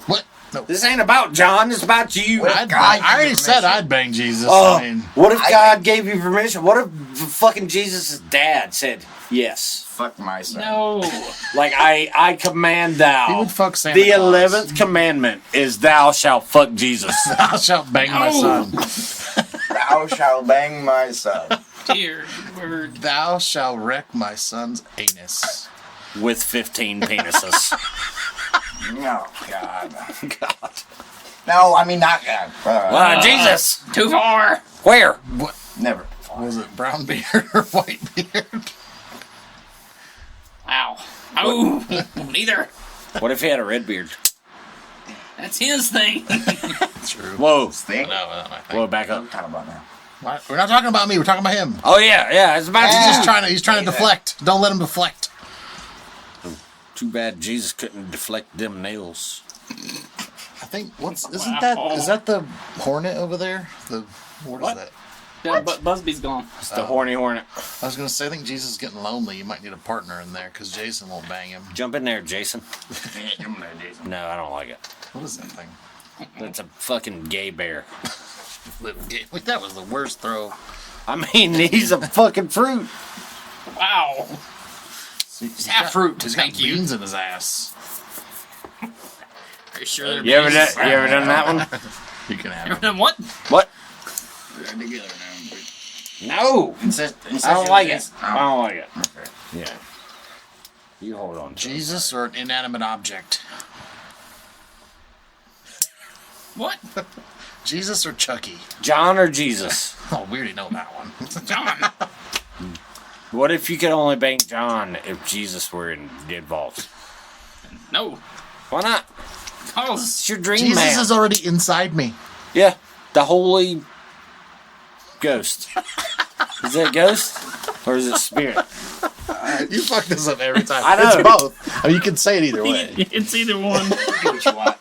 What? No. This ain't about John. It's about you. What if I God gave already you said permission? I'd bang Jesus. Oh, I mean, what if I- God gave you permission? What if fucking Jesus' dad said yes? Fuck my son. No. Like I command thou. he would fuck Santa The Claus. 11th commandment is thou shalt fuck Jesus. Thou shalt bang my No. son. Thou shalt bang my son. Dear word. Thou shalt wreck my son's anus. With 15 penises. No, God. God. No, I mean not God. Jesus. Too far. Where? What Never. was it? Brown beard or white beard? Wow. Oh, neither. What if he had a red beard? That's his thing. True. Whoa. Think? No, Whoa, back What are we up. talking about now? What? We're not talking about me. We're talking about him. Oh yeah, it's about He's trying to deflect. Don't let him deflect. Too bad Jesus couldn't deflect them nails. I think isn't that the hornet over there? What is What? that? Yeah, but Busby's gone. It's the horny hornet. I was gonna say, I think Jesus is getting lonely. You might need a partner in there because Jason won't bang him. Jump in there, Jason. Come on, Jason. No, I don't like it. What is that thing? It's a fucking gay bear. That was the worst throw. I mean, he's a fucking fruit. Wow. He's Have fruit, He's thank got you. beans in his ass. Are you sure they're You ever bees? done that one? You can have Ever it. done what? What? They're together now. No. I don't like it. I Oh. don't like it. Okay. Yeah. You hold on. to it. Jesus or an inanimate object? What? Jesus or Chucky? John or Jesus? Oh, we already know that one. John. What if you could only bang John if Jesus were involved? No. Why not? Cause It's your dream Jesus man. is already inside me. Yeah, the Holy Ghost. Is it ghost or is it spirit? You fuck this up every time. I know. It's both. I mean, you can say it either way. it's either one. Do what you want.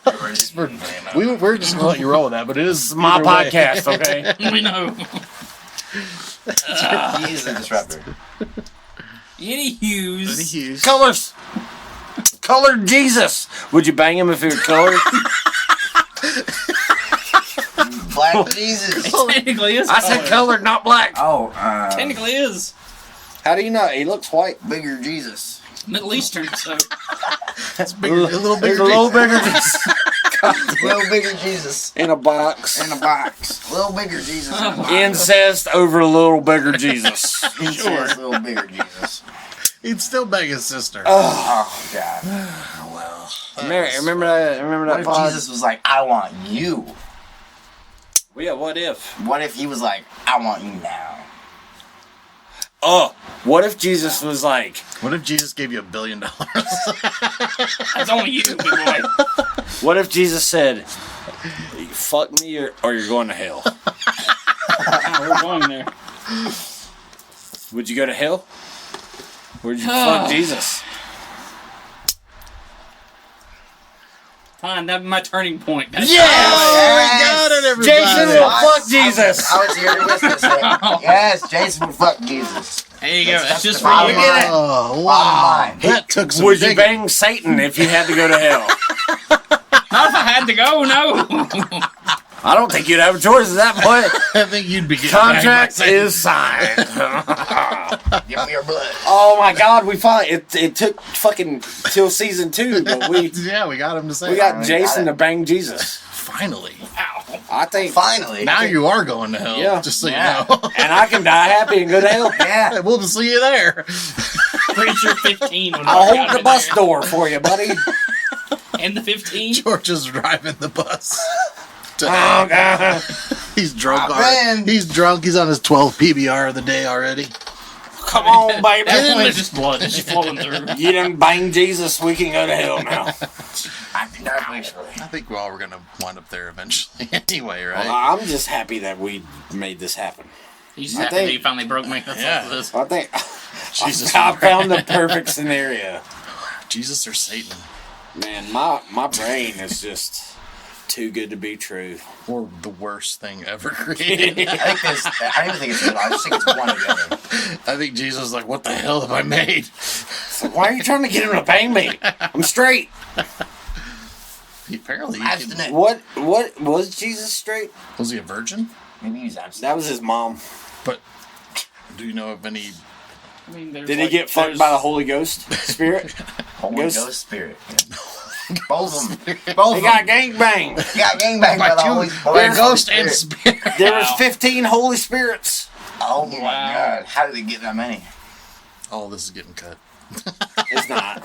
We're just gonna let you roll with that, but it is It's my either way. podcast, okay? We know. He is the disruptor. Any Hughes. Any Hughes. Colors. Colored Jesus. Would you bang him if he were colored? Black Jesus. Technically is. I said colored, not black. Oh, Technically is. How do you know? He looks white. bigger Jesus. Middle Eastern, so. That's bigger, a little There's bigger. a little bigger Jesus Little bigger Jesus. in a box. In a box. Little bigger Jesus in a box. Incest over a little bigger Jesus. He says little bigger Jesus. He'd still bang his sister. Oh, God. Remember that What if pod? Jesus was like, I want you? Well, yeah, what if? What if he was like, I want you now? Oh, what if Jesus was like, What if Jesus gave you $1 billion? That's only you, big boy. what if Jesus said, fuck me or you're going to hell? We're going there. Would you go to hell? Would you fuck Jesus? Fine, that'd be my turning point. That's Yes! got it, everybody. Jason will fuck Jesus. I was here to witness it. Yes, Jason would fuck Jesus. There you go. That's just for Bottom you. line. Oh, Bottom wow. line. That took some Would you digging. bang Satan if you had to go to hell? Not if I had to go, no. I don't think you'd have a choice at that point. I think you'd be getting Contract banged by is signed. Give me your blood. Oh my God, we finally it took fucking till season 2, but we Satan. Yeah, we got him to say we it. got Jason to bang Jesus. Finally. I think, Finally. Now you are going to hell. Yeah. Just so Yeah. you know. and I can die happy and go to hell. Yeah. We'll just see you there. Pretty sure 15 would I'll work hold out the bus there. door for you, buddy. And the 15? George is driving the bus. to Oh hell. God. He's drunk I've already. been. He's drunk. He's on his 12th PBR of the day already. Come on, baby. It's just blood. It's just flowing through. You done bang Jesus, we can go to hell now. I can die peacefully. I think we're all going to wind up there eventually anyway, right? Well, I'm just happy that we made this happen. You just I happy think- that you finally broke me. That's Yeah. all it is. I think Jesus, I found the perfect scenario. Jesus or Satan, Man, my brain is just too good to be true. or the worst thing ever created. I don't even think it's good. I just think it's one or the other. I think Jesus is like, what the hell have I made? So why are you trying to get him to bang me? I'm straight. Apparently, he Abstinent. What was Jesus straight? was he a virgin? Maybe he's abstinent. That was his mom. But do you know of any? I mean, there's Did he like- get fucked there's- by the Holy Ghost spirit? Holy Ghost- Ghost Spirit. Yeah. Both of them. He Both of got them. gangbanged. He got gangbanged by the Holy Spirit. Ghost and spirit. There was 15 Holy Spirits. Oh my Wow. God. How did they get that many? Oh, this is getting cut. It's not.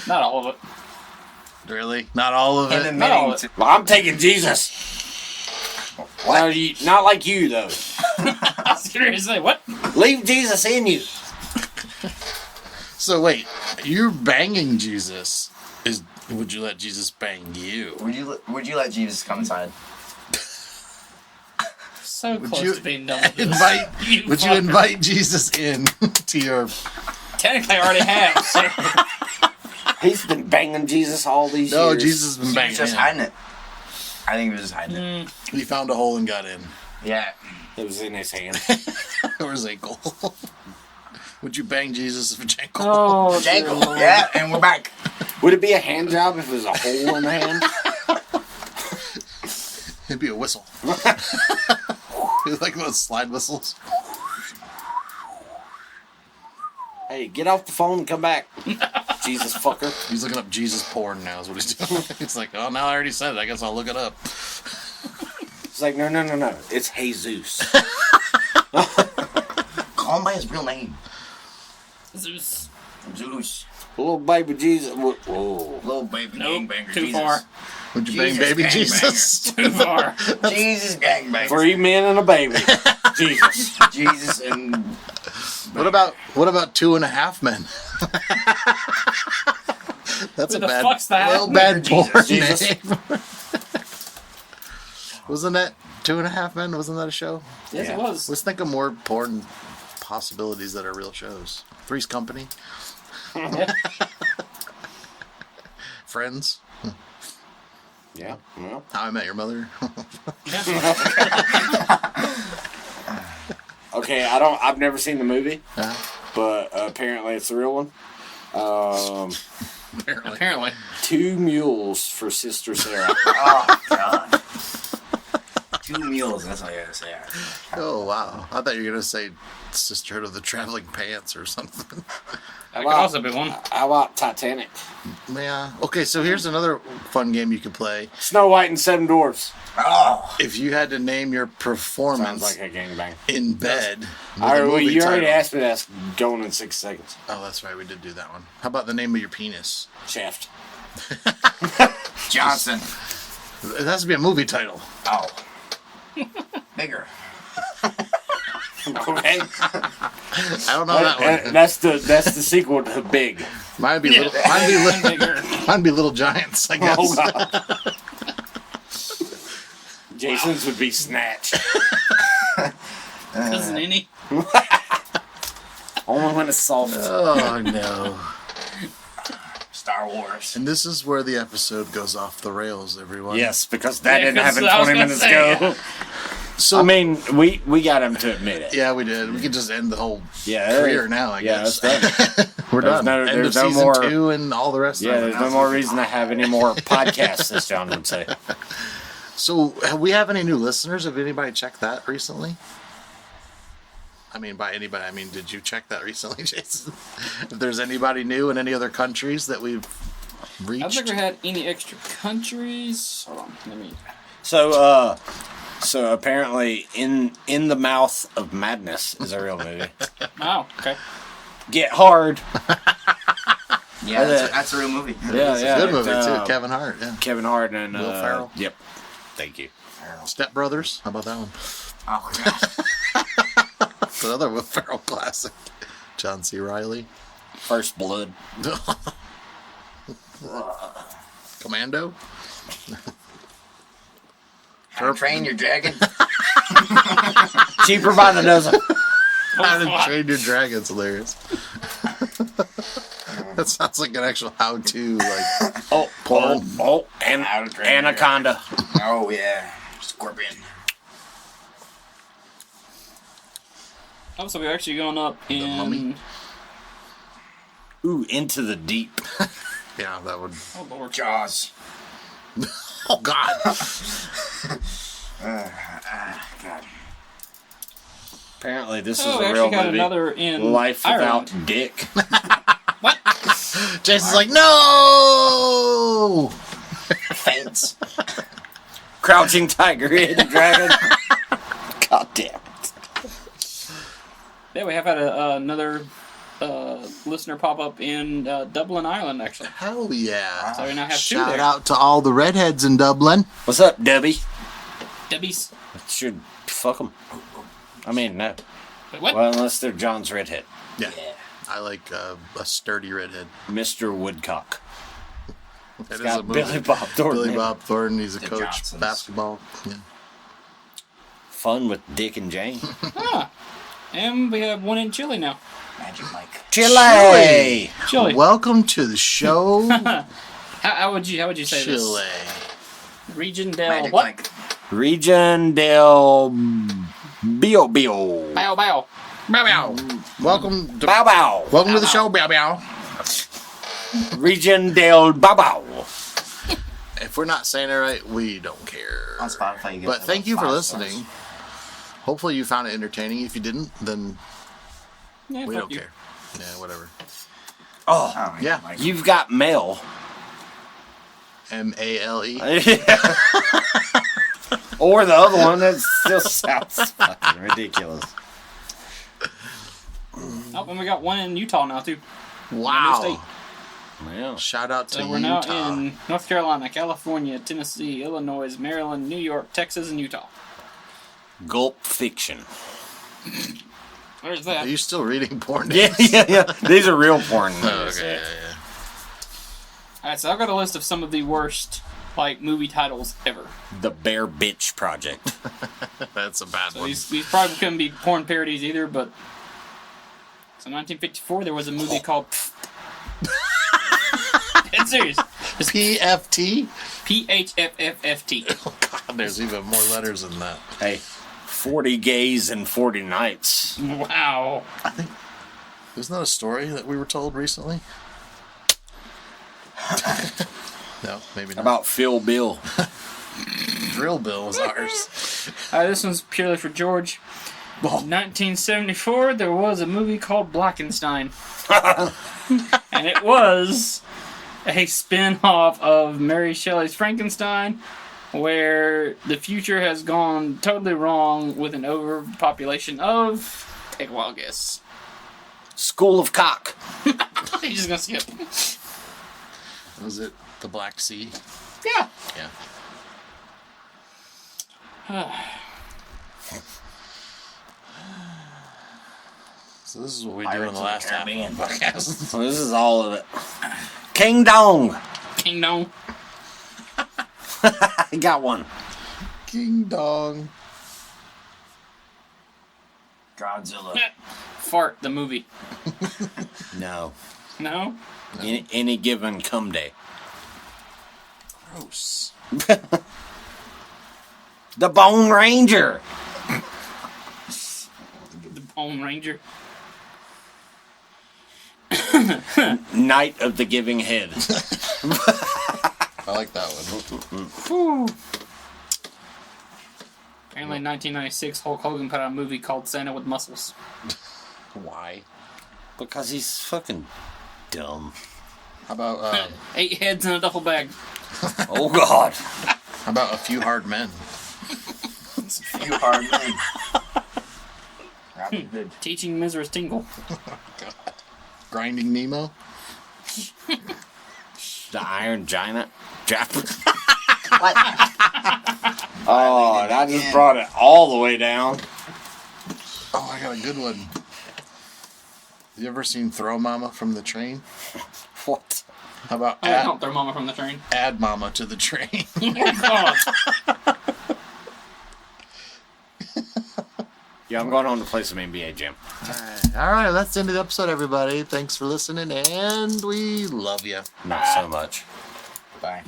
Not all of it. Really? Not all of And it. then Not all many of it. Well, I'm taking Jesus. What? Not like you though. I was going to say, what? Leave Jesus in you. So wait, you're banging Jesus. Would you let Jesus bang you? Would you let Jesus come inside? So Would close you to being done with this. Would you fucker. invite Jesus in to your? Technically, I already have. So. He's been banging Jesus all these No, years. Jesus has been He banging. was just in. hiding it. I think he was just hiding it. He found a hole and got in. Yeah. It was in his hand. Or his ankle. Would you bang Jesus if it's ankle? Oh, Jangle. Yeah, and we're back. Would it be a hand job if it was a hole in the hand? It'd be a whistle. Like those slide whistles. Hey, get off the phone and come back. Jesus fucker. He's looking up Jesus porn now is what he's doing. He's like, oh, now I already said it. I guess I'll look it up. It's like, no. It's Jesus. Call him by his real name. Zeus. Zeus. Little baby Jesus. Whoa. Little baby Nope, gangbanger. too Jesus. far. Would you bang Jesus baby gangbanger. Jesus? Too far. Jesus gangbanger. 3 men and a baby. Jesus. Jesus and What about 2.5 men? That's Who a the bad, fuck's that? well, bad porn Jesus. name. Wasn't that 2.5 Men? Wasn't that a show? Yes, Yeah. it was. Let's think of more porn possibilities that are real shows. Three's Company. Friends. Yeah. Well. How I Met Your Mother. Okay, I've never seen the movie, Yeah. but apparently it's a real one. Apparently. 2 mules for Sister Sarah. oh god. 2 mules. That's all I gotta say. Oh wow! I thought you were gonna say Sisterhood of the Traveling Pants or something. That could also be one. How about Titanic? Yeah. Okay, so here's another fun game you could play. Snow White and 7 Dwarfs. Oh. If you had to name your performance Sounds like a gangbang. in bed. with a Alright, well, movie you already title. asked me that. Going in 6 seconds. Oh, that's right. We did do that one. How about the name of your penis? Shaft. Johnson. It has to be a movie title. Oh. Bigger. Okay. I don't know that one. That's the sequel to Big. Might be little. Might be Little Giants. I guess. Oh, God. Jason's would be Snatch. Doesn't any? Only when it's soft. Oh no! Star Wars. And this is where the episode goes off the rails, everyone. Yes, because that Yeah, didn't 'cause happen I was 20 gonna minutes say, ago. So I mean, we got him to admit it. yeah, we did. We could just end the whole Yeah, career now. I yeah, guess that's done. we're There's done. no- End of there's no season more- 2 and all the rest. Yeah, of there's it. no more reason to have any more podcasts, as John would say. So, have we have any new listeners? Have anybody checked that recently? I mean, by anybody, I mean, did you check that recently, Jason? If there's anybody new in any other countries that we've I reached? don't think we had any extra countries. Hold on, let me. So apparently, in the Mouth of Madness is a real movie. Oh, okay. Get hard. Yeah, that's a real movie. Yeah, yeah. Good movie, it's, too. Kevin Hart, yeah. Kevin Hart and Will Ferrell. Yep. Thank you. Step Brothers, how about that one? Oh god. It's another Will Ferrell classic. John C. Reilly. First Blood. Commando. How to Train Your Dragon. Cheaper by the dozen. How to Train Your Dragon's hilarious. That sounds like an actual how-to, like, porn. And How to Train Your Anaconda. Oh yeah. Scorpion. Oh, so we're actually going up Mummy? in. Ooh, Into the Deep. Yeah, that would. Oh Lord. Jaws. Oh, God. God. Apparently, this Oh, is we a actually real got movie. another in Life Ireland. Without Dick. Jason's like, no! Faints. Crouching Tiger, Hidden Dragon. God damn it. Yeah, we have had another listener pop up in Dublin, Ireland, actually. Hell yeah. So we now have two Shout there. out to all the redheads in Dublin. What's up, Debbie? Debbie's. Should fuck them. I mean, no. Wait, what? Well, unless they're John's redhead. Yeah. I like a sturdy redhead. Mr. Woodcock. That is got a movie. Billy Bob Thornton Billy in it. Bob Thornton. He's a The coach Johnsons. basketball. Yeah. Fun with Dick and Jane. Ah. And we have one in Chile now. Magic Mike. Chile! Chile. Welcome to the show, How would you say Chile. this? Region del Magic what? Mike. Region del Bio Bio. Bow bow. Bow bow. Welcome to Bow Bow. welcome to the show, Bow Bow. Region del Bow Bow. If we're not saying it right, we don't care. On Spotify, you get But thank you for 5 stars. listening. Hopefully you found it entertaining. If you didn't, then Yeah, we fuck don't you. care. Yeah, whatever. Oh, Oh, Yeah. Mike. you've got mail. MALE. Or the other one that still sounds fucking ridiculous. Oh, and we got one in Utah now too. Wow. Yeah. Shout out to So we're now Utah. in North Carolina, California, Tennessee, Illinois, Maryland, New York, Texas, and Utah. Gulp Fiction. There's Are that. you still reading porn? Yeah, yeah. These are real porn. Oh, movies. okay, yeah. Alright, so I've got a list of some of the worst movie titles ever. The Bear Bitch Project. That's a bad So one. these probably couldn't be porn parodies either, but so in 1954 there was a movie called It's serious. It's PFT? PHFFFT. Oh, God, there's even more letters than that. Hey, 40 gays and 40 nights. Wow. Isn't that a story that we were told recently? No, maybe not. About Phil Bill. Drill Bill was ours. This one's purely for George. In 1974, there was a movie called Blackenstein. And it was a spin-off of Mary Shelley's Frankenstein, where the future has gone totally wrong with an overpopulation of... Take a wild guess. School of Cock. He's just gonna skip. Was it the Black Sea? Yeah. Yeah. So this is what we do in Pirates the of last half of the Caribbean. podcast. So this is all of it. King Dong. Kingdom. I got one. King Dong. Godzilla. Fart, the movie. No. No? Any given cum day. Gross. The Bone Ranger. The Bone Ranger. Night of the Giving Head. I like that one. Whew. Apparently in 1996, Hulk Hogan put out a movie called Santa with Muscles. Why? Because he's fucking dumb. How about 8 heads in a duffel bag. Oh, God. how about A Few Hard Men? Few hard men. That'd be good. Teaching Mrs. Tingle. Grinding Nemo? The Iron Giant. What? Oh, and I just brought it all the way down. Oh, I got a good one. You ever seen Throw Mama from the Train? What? How about Oh, add, don't throw Mama from the train. add Mama to the Train? Oh, God. Yeah, I'm going home to play some NBA Jam. All right, that's the end of the episode, everybody. Thanks for listening, and we love you. Not so much. Bye.